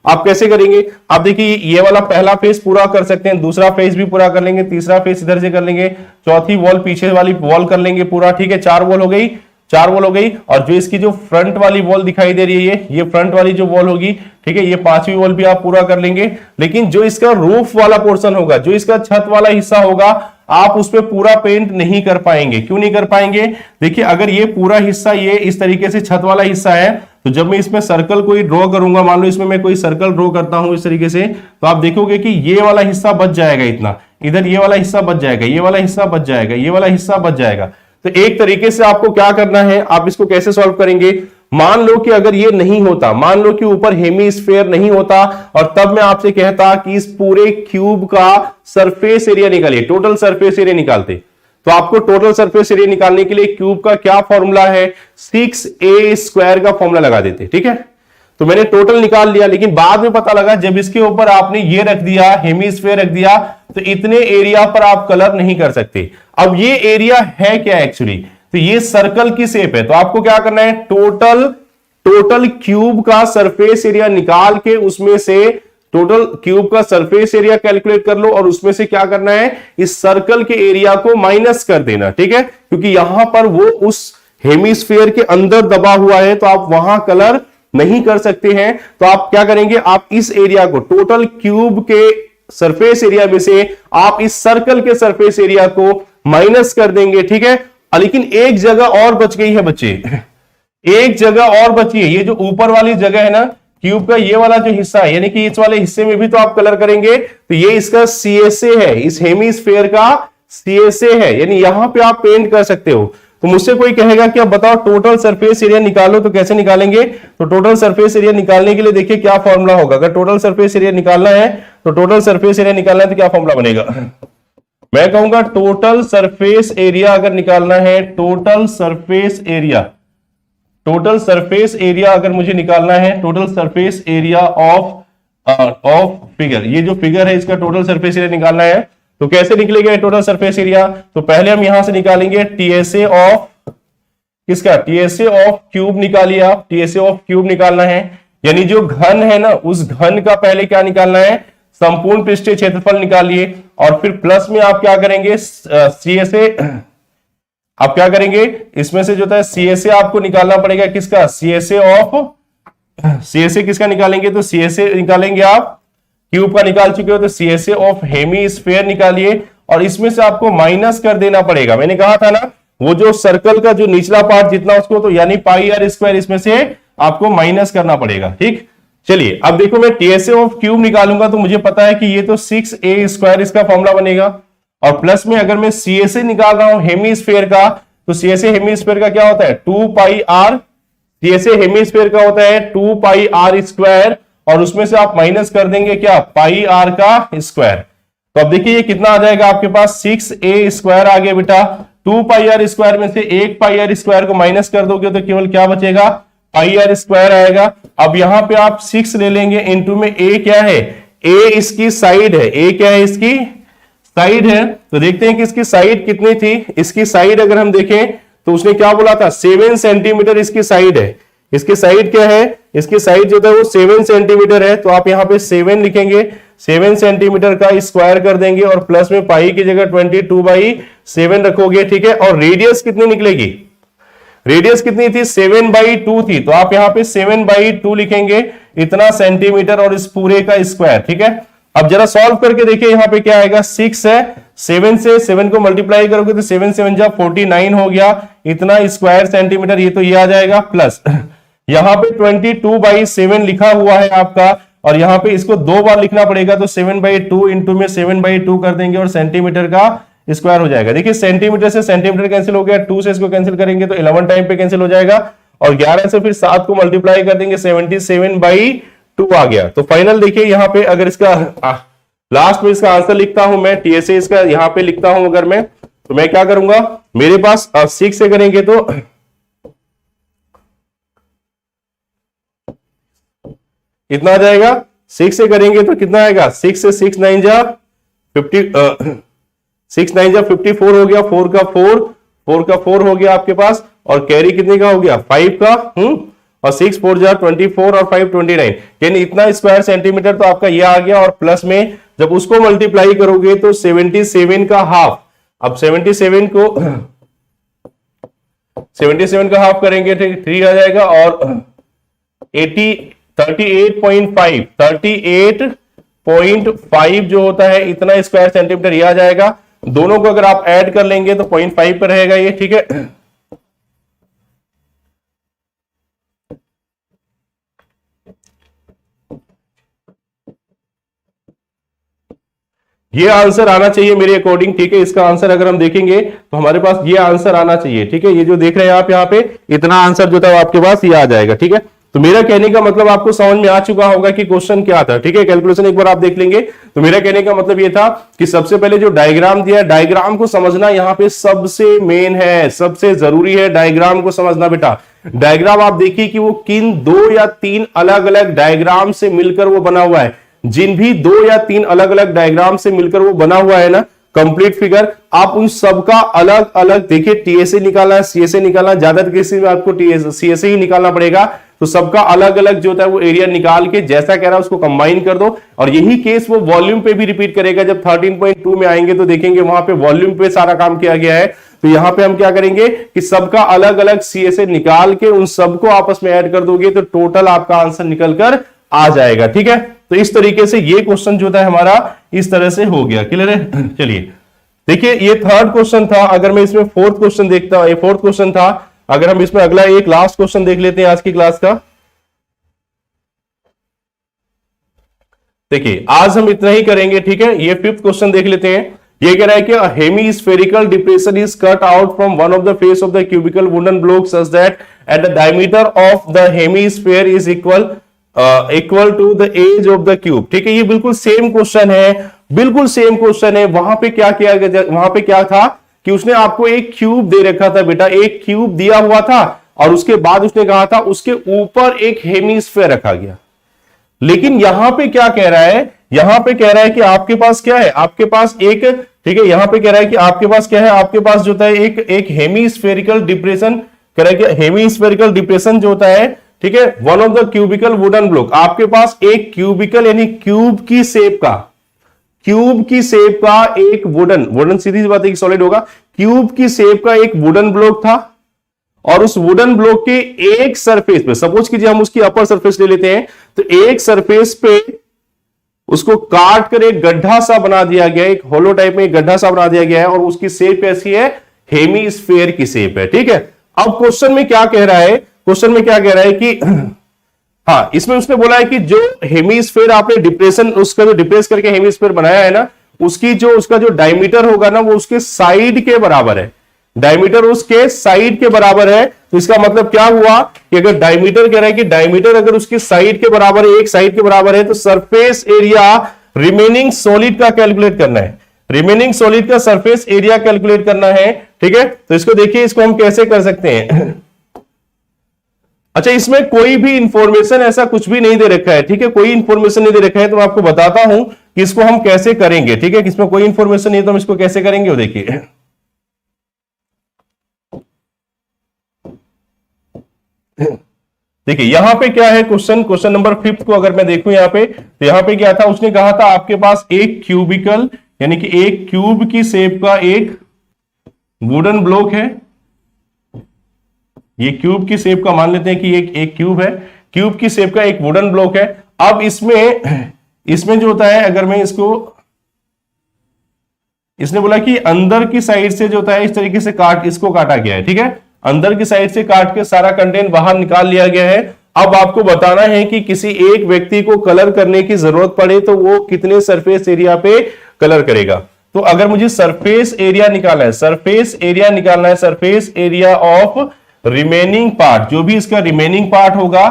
आप कैसे करेंगे? आप देखिए ये वाला पहला फेस पूरा कर सकते हैं, दूसरा फेस भी पूरा कर लेंगे, तीसरा फेस इधर से कर लेंगे, चौथी वॉल पीछे वाली वॉल कर लेंगे पूरा। ठीक है, 4 वॉल हो गई, 4 वॉल हो गई। और जो इसकी जो फ्रंट वाली वॉल दिखाई दे रही है, ये फ्रंट वाली जो वॉल होगी, ठीक है, ये 5वीं वॉल भी आप पूरा कर लेंगे। लेकिन जो इसका रूफ वाला पोर्शन होगा, जो इसका छत वाला हिस्सा होगा, आप उस पर पूरा पेंट नहीं कर पाएंगे। क्यों नहीं कर पाएंगे? देखिए अगर ये पूरा हिस्सा ये इस तरीके से छत वाला हिस्सा है, तो जब मैं इसमें सर्कल कोई ड्रॉ करूंगा, मान लो इसमें मैं कोई सर्कल ड्रॉ करता हूं इस तरीके से, तो आप देखोगे कि ये वाला हिस्सा बच जाएगा इतना, इधर ये वाला हिस्सा बच जाएगा, ये वाला हिस्सा बच जाएगा, ये वाला हिस्सा बच जाएगा। तो एक तरीके से आपको क्या करना है, आप इसको कैसे सॉल्व करेंगे? मान लो कि अगर ये नहीं होता, मान लो कि ऊपर हेमीस्फेयर नहीं होता, और तब मैं आपसे कहता कि इस पूरे क्यूब का सरफेस एरिया निकालिए, टोटल सरफेस एरिया निकालते, तो आपको टोटल सरफेस एरिया निकालने के लिए क्यूब का क्या फॉर्मूला है? 6a² का फॉर्मूला लगा देते। ठीक है, तो मैंने टोटल निकाल लिया, लेकिन बाद में पता लगा जब इसके ऊपर आपने ये रख दिया, हेमीस्फेयर रख दिया, तो इतने एरिया पर आप कलर नहीं कर सकते। अब ये एरिया है क्या एक्चुअली? तो ये सर्कल की शेप है, तो आपको क्या करना है? टोटल क्यूब का सरफेस एरिया निकाल के उसमें से टोटल क्यूब का सरफेस एरिया कैलकुलेट कर लो, और उसमें से क्या करना है? इस सर्कल के एरिया को माइनस कर देना। ठीक है, क्योंकि यहां पर वो उस हेमीस्फेयर के अंदर दबा हुआ है, तो आप वहां कलर नहीं कर सकते हैं। तो आप क्या करेंगे? आप इस एरिया को, टोटल क्यूब के सरफेस एरिया में से आप इस सर्कल के सरफेस एरिया को माइनस कर देंगे। ठीक है, लेकिन एक जगह और बच गई है बच्चे, एक जगह और बची है, ये जो ऊपर वाली जगह है ना क्यूब का, ये वाला जो हिस्सा है, यानी कि इस वाले हिस्से में भी तो आप कलर करेंगे। तो ये इसका CSA है, इस हेमीस्फेयर का CSA है, यानी यहां पे आप पेंट कर सकते हो। तो मुझसे कोई कहेगा कि अब बताओ टोटल सरफेस एरिया निकालो, तो कैसे निकालेंगे? तो टोटल सरफेस एरिया निकालने के लिए देखिए क्या फॉर्मूला होगा। अगर टोटल सरफेस एरिया निकालना है, तो टोटल सरफेस एरिया निकालना है तो क्या फॉर्मूला बनेगा? मैं कहूंगा टोटल सरफेस एरिया अगर निकालना है, टोटल सरफेस एरिया अगर मुझे निकालना है, total surface area of figure, ये जो फिगर है इसका टोटल सरफेस एरिया निकालना है, तो कैसे निकलेगा टोटल सरफेस एरिया? तो पहले हम यहां से निकालेंगे TSA ऑफ किसका? TSA ऑफ क्यूब निकालिए आप, TSA ऑफ क्यूब निकालना है, यानी जो घन है ना, उस घन का पहले क्या निकालना है? संपूर्ण पृष्ठीय क्षेत्रफल निकालिए, और फिर प्लस में आप क्या करेंगे, CSA आप क्या करेंगे, इसमें से जो है CSA आपको निकालना पड़ेगा, किसका, CSA किसका निकालेंगे, तो CSA निकालेंगे आप, क्यूब का निकाल चुके हो तो CSA ऑफ हेमीस्फीयर निकालिए, और इसमें से आपको माइनस कर देना पड़ेगा। मैंने कहा था ना वो जो सर्कल का जो निचला पार्ट जितना उसको, तो यानी पाई आर स्क्वायर इसमें से आपको माइनस करना पड़ेगा। ठीक, चलिए अब देखो मैं TSA ऑफ क्यूब निकालूंगा तो मुझे पता है कि ये तो 6a स्क्वायर इसका फॉर्मूला बनेगा, और प्लस में अगर मैं CSA निकाल रहा हूं हेमीस्फीयर का, तो CSA हेमीस्फीयर का क्या होता है 2 पाई आर, CSA हेमीस्फीयर का होता है 2 पाई आर स्क्वायर, और उसमें से आप माइनस कर देंगे क्या, पाई आर का स्क्वायर। तो अब देखिए ये कितना आ जाएगा आपके पास, 6a स्क्वायर आ गया बेटा, 2 पाई आर स्क्वायर में से 1 पाई आर स्क्वायर को माइनस कर दोगे तो केवल क्या बचेगा, पाई आर स्क्वायर आएगा। अब यहां पे आप 6 ले लेंगे, इनटू में a क्या है, a इसकी साइड है, a क्या है, इसकी साइड है। तो देखते हैं कि इसकी साइड कितनी थी, इसकी साइड अगर हम देखें तो उसने क्या बोला था, 7 सेंटीमीटर इसकी साइड है। इसकी साइड क्या है, इसकी साइड जो है वो 7 सेंटीमीटर है, तो आप यहां पे 7 लिखेंगे, 7 सेंटीमीटर का स्क्वायर कर देंगे, और प्लस में पाई की जगह 22/7 रखोगे। ठीक है, और रेडियस कितनी निकलेगी, रेडियस कितनी थी, 7/2 थी, तो आप यहां पे 7/2 लिखेंगे, इतना सेंटीमीटर और इस पूरे का स्क्वायर। ठीक है, अब जरा सॉल्व करके देखिए यहां पे क्या आएगा, 6 है, 7 से 7 को मल्टीप्लाई करोगे तो 7 7 जा 49 हो गया, इतना स्क्वायर सेंटीमीटर, ये तो ये आ जाएगा, प्लस यहां पे 22/7 लिखा हुआ है आपका, और यहां पे इसको 2 बार लिखना पड़ेगा, तो 7/2 इंटू में 7/2 कर देंगे और सेंटीमीटर का स्क्वायर हो जाएगा। देखिए सेंटीमीटर से सेंटीमीटर कैंसिल हो गया, 2 से इसको कैंसिल करेंगे तो 11 टाइम पे कैंसिल हो जाएगा, और 11 से फिर 7 को मल्टीप्लाई कर देंगे, 77/2 आ गया। तो फाइनल देखिए यहां पे अगर इसका लास्ट में इसका आंसर लिखता हूं मैं, TSA इसका यहां पे लिखता हूं अगर मैं, तो मैं क्या करूंगा, मेरे पास 6 से करेंगे तो कितना आ जाएगा, 6 से करेंगे तो कितना आएगा, 6 से 6 9 जा 54 हो गया, 4 का 4 हो गया आपके पास, और कैरी कितने का हो गया, 5 का, और 6 4 जा 24 और 5 29, यानी इतना स्क्वायर सेंटीमीटर तो आपका ये आ गया, और प्लस में जब उसको मल्टीप्लाई करोगे तो 77 का हाफ, अब 77 का हाफ करेंगे, 3 आ जाएगा, और 38.5 जो होता है इतना स्क्वायर सेंटीमीटर ये आ जाएगा। दोनों को अगर आप ऐड कर लेंगे तो 0.5 पर रहेगा ये। ठीक है, ये आंसर आना चाहिए मेरे अकॉर्डिंग। ठीक है, इसका आंसर अगर हम देखेंगे तो हमारे पास ये आंसर आना चाहिए। ठीक है, ये जो देख रहे हैं आप यहाँ पे, इतना आंसर जो था आपके पास ये आ जाएगा। ठीक है, तो मेरा कहने का मतलब आपको समझ में आ चुका होगा कि क्वेश्चन क्या था। ठीक है, कैलकुलेशन एक बार आप देख लेंगे तो मेरा कहने का मतलब ये था कि सबसे पहले जो डायग्राम दिया है, डायग्राम को समझना यहाँ पे सबसे मेन है, सबसे जरूरी है डायग्राम को समझना बेटा। डायग्राम आप देखिए कि वो किन 2 या 3 अलग अलग डायग्राम से मिलकर वो बना हुआ है। जिन भी 2 या 3 अलग अलग डायग्राम से मिलकर वो बना हुआ है ना कंप्लीट फिगर, आप उन सबका अलग अलग देखिए, TSA निकालना है, CSA निकालना है, ज्यादातर केसेस में आपको CSA ही निकालना पड़ेगा, तो सबका अलग अलग जो होता है वो एरिया निकाल के जैसा कह रहा है उसको कंबाइन कर दो। और यही केस वो वॉल्यूम पे भी रिपीट करेगा। जब 13.2 में आएंगे तो देखेंगे वहां पे वॉल्यूम पे सारा काम किया गया है। तो यहां पे हम क्या करेंगे कि सबका अलग अलग CSA निकाल के उन सबको आपस में ऐड कर दोगे तो टोटल आपका आंसर निकल कर आ जाएगा। ठीक है, तो इस तरीके से ये क्वेश्चन जो है हमारा इस तरह से हो गया। क्लियर है? चलिए देखिए, ये थर्ड क्वेश्चन था। अगर मैं इसमें फोर्थ क्वेश्चन देखता हूं, ये फोर्थ क्वेश्चन था, अगर हम इसमें अगला एक लास्ट क्वेश्चन देख लेते हैं आज की क्लास का। देखिए आज हम इतना ही करेंगे। ठीक है, ये फिफ्थ क्वेश्चन देख लेते हैं। ये कह रहा है कि hemispherical depression is cut out from one of the face of the cubical wooden block such that at the diameter of the hemisphere is equal to the edge of the cube. ठीक है, ये बिल्कुल same question है, बिल्कुल same question है। वहां पे क्या किया गया, वहां पे क्या था कि उसने आपको एक क्यूब दे रखा था बेटा, एक क्यूब दिया हुआ था, और उसके बाद उसने कहा था उसके ऊपर एक हेमीस्फेयर रखा गया। लेकिन यहां पे क्या कह रहा है, यहां पे कह रहा है कि आपके पास क्या है, आपके पास एक, ठीक है, यहां पे कह रहा है कि आपके पास क्या है, आपके पास जो होता है एक हेमीस्फेरिकल डिप्रेशन, कह रहा है कि हेमीस्फेरिकल डिप्रेशन जो होता है, ठीक है, one of the cubical wooden block, आपके पास एक क्यूबिकल यानी क्यूब की शेप का, क्यूब की शेप का एक वुडन सीधी बात है कि सॉलिड होगा, क्यूब की शेप का एक वुडन ब्लॉक था और उस वुडन ब्लॉक के एक सरफेस पे, सपोज कीजिए हम उसकी अपर सरफेस ले लेते हैं, तो एक सरफेस पे उसको काट कर एक गड्ढा सा बना दिया गया, एक होलो टाइप में एक गड्ढा सा बना दिया गया है और उसकी शेप कैसी है, हेमीस्फेयर की शेप है। ठीक है, अब क्वेश्चन में क्या कह रहा है, क्वेश्चन में क्या कह रहा है कि हाँ, इसमें उसने बोला है कि जो हेमीस्फेयर आपने डिप्रेशन उसका जो डिप्रेस करके हेमीस्फेयर बनाया है ना, उसकी जो उसका जो डायमीटर होगा ना वो उसके साइड के बराबर है, डायमीटर उसके साइड के बराबर है। तो इसका मतलब क्या हुआ कि अगर डायमीटर कह रहा है कि डायमीटर अगर उसकी साइड के बराबर है, एक साइड के बराबर है, तो सरफेस एरिया रिमेनिंग सॉलिड का कैलकुलेट करना है, रिमेनिंग सॉलिड का सरफेस एरिया कैलकुलेट करना है। ठीक है, तो इसको देखिए, इसको हम कैसे कर सकते हैं। अच्छा, इसमें कोई भी इंफॉर्मेशन ऐसा कुछ भी नहीं दे रखा है। ठीक है, कोई इंफॉर्मेशन नहीं दे रखा है, तो मैं आपको बताता हूं कि इसको हम कैसे करेंगे। ठीक है, इसमें कोई इंफॉर्मेशन नहीं है तो हम इसको कैसे करेंगे वो देखिए। देखिए यहां पे क्या है क्वेश्चन नंबर 5 को अगर मैं देखूं यहां पे, तो यहां पे क्या था, उसने कहा था आपके पास एक क्यूबिकल यानी कि एक क्यूब की शेप का एक वुडन ब्लॉक है, ये क्यूब की शेप का मान लेते हैं कि एक क्यूब है, क्यूब की शेप का एक वुडन ब्लॉक है। अब इसमें जो होता है, अगर मैं इसने बोला कि अंदर की साइड से जो होता है इस तरीके से इसको काटा गया है। ठीक है, अंदर की साइड से काट के सारा कंटेंट बाहर निकाल लिया गया है। अब आपको बताना है कि किसी एक व्यक्ति को कलर करने की जरूरत पड़े तो वो कितने सरफेस एरिया पे कलर करेगा। तो अगर मुझे सरफेस एरिया निकालना है, सरफेस एरिया निकालना है, surface area of remaining part, जो भी इसका रिमेनिंग पार्ट होगा,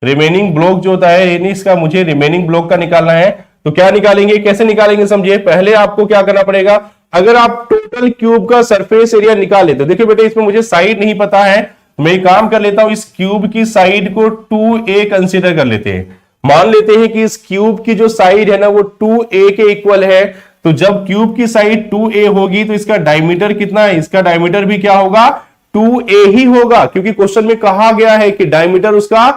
रिमेनिंग ब्लॉक जो होता है, यानी इसका मुझे रिमेनिंग ब्लॉक का निकालना है। तो क्या निकालेंगे, कैसे निकालेंगे समझिए। पहले आपको क्या करना पड़ेगा, अगर आप टोटल क्यूब का सरफेस एरिया निकाले तो देखिए बेटे, इसमें मुझे साइड नहीं पता है, मैं एक काम कर लेता हूं, इस क्यूब की साइड को 2a कंसीडर कर लेते हैं। मान लेते हैं कि इस क्यूब की जो साइड है ना वो 2a के इक्वल है। तो जब क्यूब की साइड 2a होगी तो इसका डायमीटर कितना है, इसका डायमीटर भी क्या होगा, 2a ही होगा, क्योंकि क्वेश्चन में कहा गया है कि डायमीटर उसका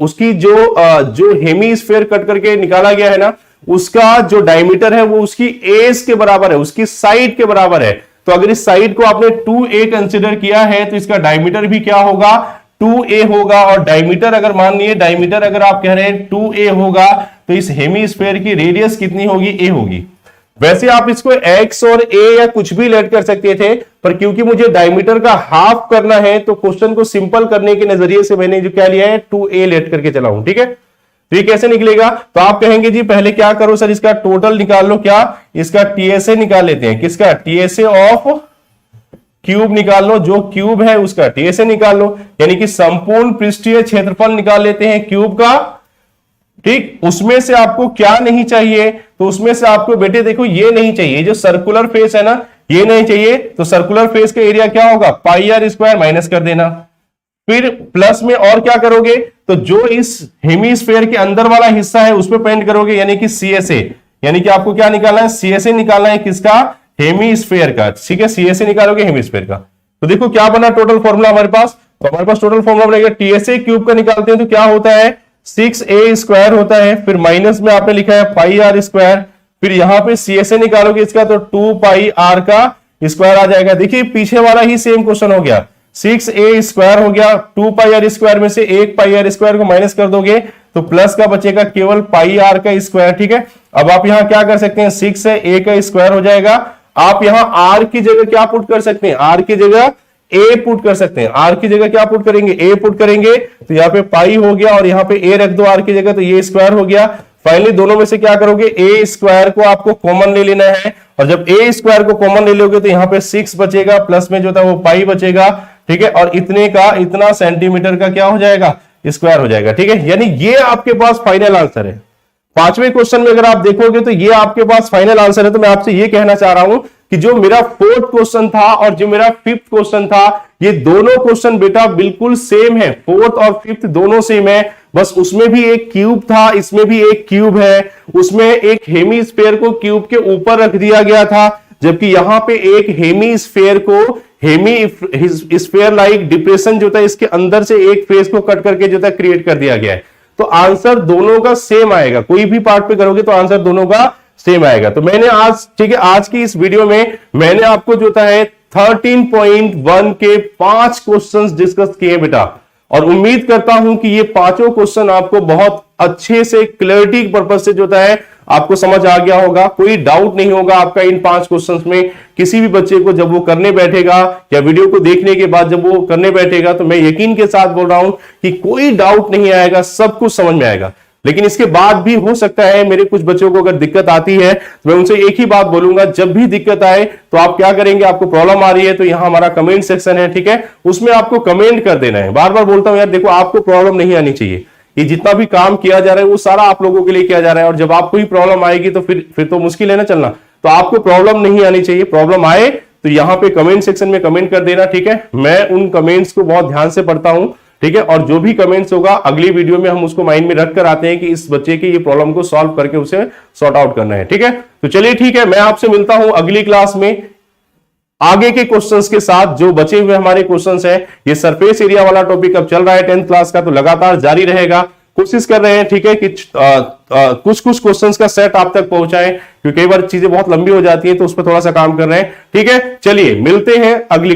उसकी जो हेमीस्फेयर कट करके निकाला गया है ना, उसका जो डायमीटर है वो उसकी एज के बराबर है, उसकी साइड के बराबर है। तो अगर इस साइड को आपने 2a कंसीडर किया है तो इसका डायमीटर भी क्या होगा, 2a होगा। और डायमीटर अगर मान लिए, डायमीटर अगर आप कह रहे हैं 2a होगा, तो इस हेमीस्फेयर की रेडियस कितनी होगी, a होगी। वैसे आप इसको x और a या कुछ भी लेट कर सकते थे, पर क्योंकि मुझे डायमीटर का हाफ करना है तो क्वेश्चन को सिंपल करने के नजरिए से मैंने जो क्या लिया है, 2a लेट करके चला हूं। ठीक है, तो ये कैसे निकलेगा, तो आप कहेंगे जी पहले क्या करो सर, इसका टोटल निकाल लो। क्या, इसका टीएसए निकाल लेते हैं, किसका, टीएसए ऑफ क्यूब निकाल लो, जो क्यूब है उसका टीएसए निकाल लो, यानी कि संपूर्ण पृष्ठीय क्षेत्रफल निकाल लेते हैं क्यूब का। ठीक, उसमें से आपको क्या नहीं चाहिए, तो उसमें से आपको बेटे देखो ये नहीं चाहिए, जो सर्कुलर फेस है ना ये नहीं चाहिए, तो सर्कुलर फेस का एरिया क्या होगा, पाई आर स्क्वायर माइनस कर देना। फिर प्लस में और क्या करोगे, तो जो इस हेमीस्फेयर के अंदर वाला हिस्सा है उसमें पेंट करोगे, यानी कि सीएसए, यानी कि आपको क्या निकालना है, सीएसए निकालना है, किसका, हेमीस्फेयर का। ठीक है, सीएसए निकालोगे हेमीस्फेयर का। तो देखो क्या बना टोटल फॉर्मूला हमारे पास, तो हमारे पास टोटल फॉर्मूला बनेगा, टीएसए क्यूब का निकालते हैं तो क्या होता है, 6a स्क्वायर होता है, फिर माइनस में आपने लिखा है पाई आर स्क्वायर, फिर यहां पे सीएसए निकालोगे इसका तो 2 पाई आर का स्क्वायर आ जाएगा। देखिए पीछे वाला ही सेम क्वेश्चन हो गया, 6a स्क्वायर हो गया, 2 पाई आर स्क्वायर में से 1 पाई आर स्क्वायर को माइनस कर दोगे तो प्लस का बचेगा केवल पाई आर का स्क्वायर। ठीक है, अब आप यहां क्या कर सकते हैं, 6 है, a का स्क्वायर हो जाएगा। आप यहां r की जगह क्या पुट कर सकते हैं, r की जगह a पुट कर सकते हैं, r की जगह क्या पुट करेंगे, a पुट करेंगे, तो यहाँ पे पाई हो गया और यहाँ पे a रख दो r की जगह, तो ये स्क्वायर हो गया। फाइनली दोनों में से क्या करोगे, a स्क्वायर को आपको कॉमन ले लेना है, और जब a स्क्वायर को कॉमन ले लोगे तो यहाँ पे 6 बचेगा, प्लस में जो था वो पाई बचेगा। ठीक है, और इतने का इतना सेंटीमीटर का क्या हो जाएगा, स्क्वायर हो जाएगा। ठीक है, यानी ये आपके पास फाइनल आंसर है। पांचवें क्वेश्चन में अगर आप देखोगे तो ये आपके पास फाइनल आंसर है। तो मैं आपसे ये कहना चाह रहा हूं कि जो मेरा 4th क्वेश्चन था और जो मेरा 5th क्वेश्चन था, ये दोनों क्वेश्चन बेटा बिल्कुल सेम है, 4th और 5th दोनों सेम है, बस उसमें भी एक क्यूब था, इसमें भी एक क्यूब है, उसमें एक हेमीस्फेयर को क्यूब के ऊपर रख दिया गया था, जबकि यहां पे एक हेमीस्फेयर को हेमी स्फेयर लाइक डिप्रेशन जो था इसके अंदर से एक फेस को कट करके जो था क्रिएट कर दिया गया है। तो आंसर दोनों का सेम आएगा। कोई भी पार्ट पे करोगे तो आंसर दोनों का सेम आएगा। तो मैंने आज, ठीक है, आज की इस वीडियो में मैंने आपको जो है 13.1 के 5 क्वेश्चंस डिस्कस किए बेटा, और उम्मीद करता हूं कि ये पांचों क्वेश्चन आपको बहुत अच्छे से क्लैरिटी पर्पज से जो है आपको समझ आ गया होगा। कोई डाउट नहीं होगा आपका इन 5 क्वेश्चंस में। किसी भी बच्चे को जब वो करने बैठेगा या वीडियो को देखने के बाद जब वो करने बैठेगा तो मैं यकीन के साथ बोल रहा हूं कि कोई डाउट नहीं आएगा, सब कुछ समझ में आएगा। लेकिन इसके बाद भी हो सकता है मेरे कुछ बच्चों को अगर दिक्कत आती है तो मैं उनसे एक ही बात बोलूंगा, जब भी दिक्कत आए तो आप क्या करेंगे, आपको प्रॉब्लम आ रही है तो यहां हमारा कमेंट सेक्शन है, ठीक है, उसमें आपको कमेंट कर देना है। बार बार बोलता हूं यार, देखो आपको प्रॉब्लम नहीं आनी चाहिए। ये जितना भी काम किया जा रहा है वो सारा आप लोगों के लिए किया जा रहा है, और जब आपको ही प्रॉब्लम आएगी तो फिर तो मुश्किल है ना चलना। तो आपको प्रॉब्लम नहीं आनी चाहिए। प्रॉब्लम आए तो यहां पे कमेंट सेक्शन में कमेंट कर देना, ठीक है। मैं उन कमेंट्स को बहुत ध्यान से पढ़ता हूं, ठीक है, और जो भी कमेंट्स होगा अगली वीडियो में हम उसको माइंड में रख कर आते हैं कि इस बच्चे की ये प्रॉब्लम को सॉल्व करके उसे सॉर्ट आउट करना है, ठीक है। तो चलिए ठीक है, मैं आपसे मिलता हूं अगली क्लास में आगे के क्वेश्चंस के साथ। जो बचे हुए हमारे क्वेश्चंस हैं, ये सरफेस एरिया वाला टॉपिक अब चल रहा है 10th क्लास का, तो लगातार जारी रहेगा। कोशिश कर रहे हैं, ठीक है, कि कुछ कुछ क्वेश्चंस का सेट आप तक पहुंचाएं, क्योंकि कई बार चीजें बहुत लंबी हो जाती हैं तो उस पर थोड़ा सा काम कर रहे हैं, ठीक है। चलिए मिलते हैं अगली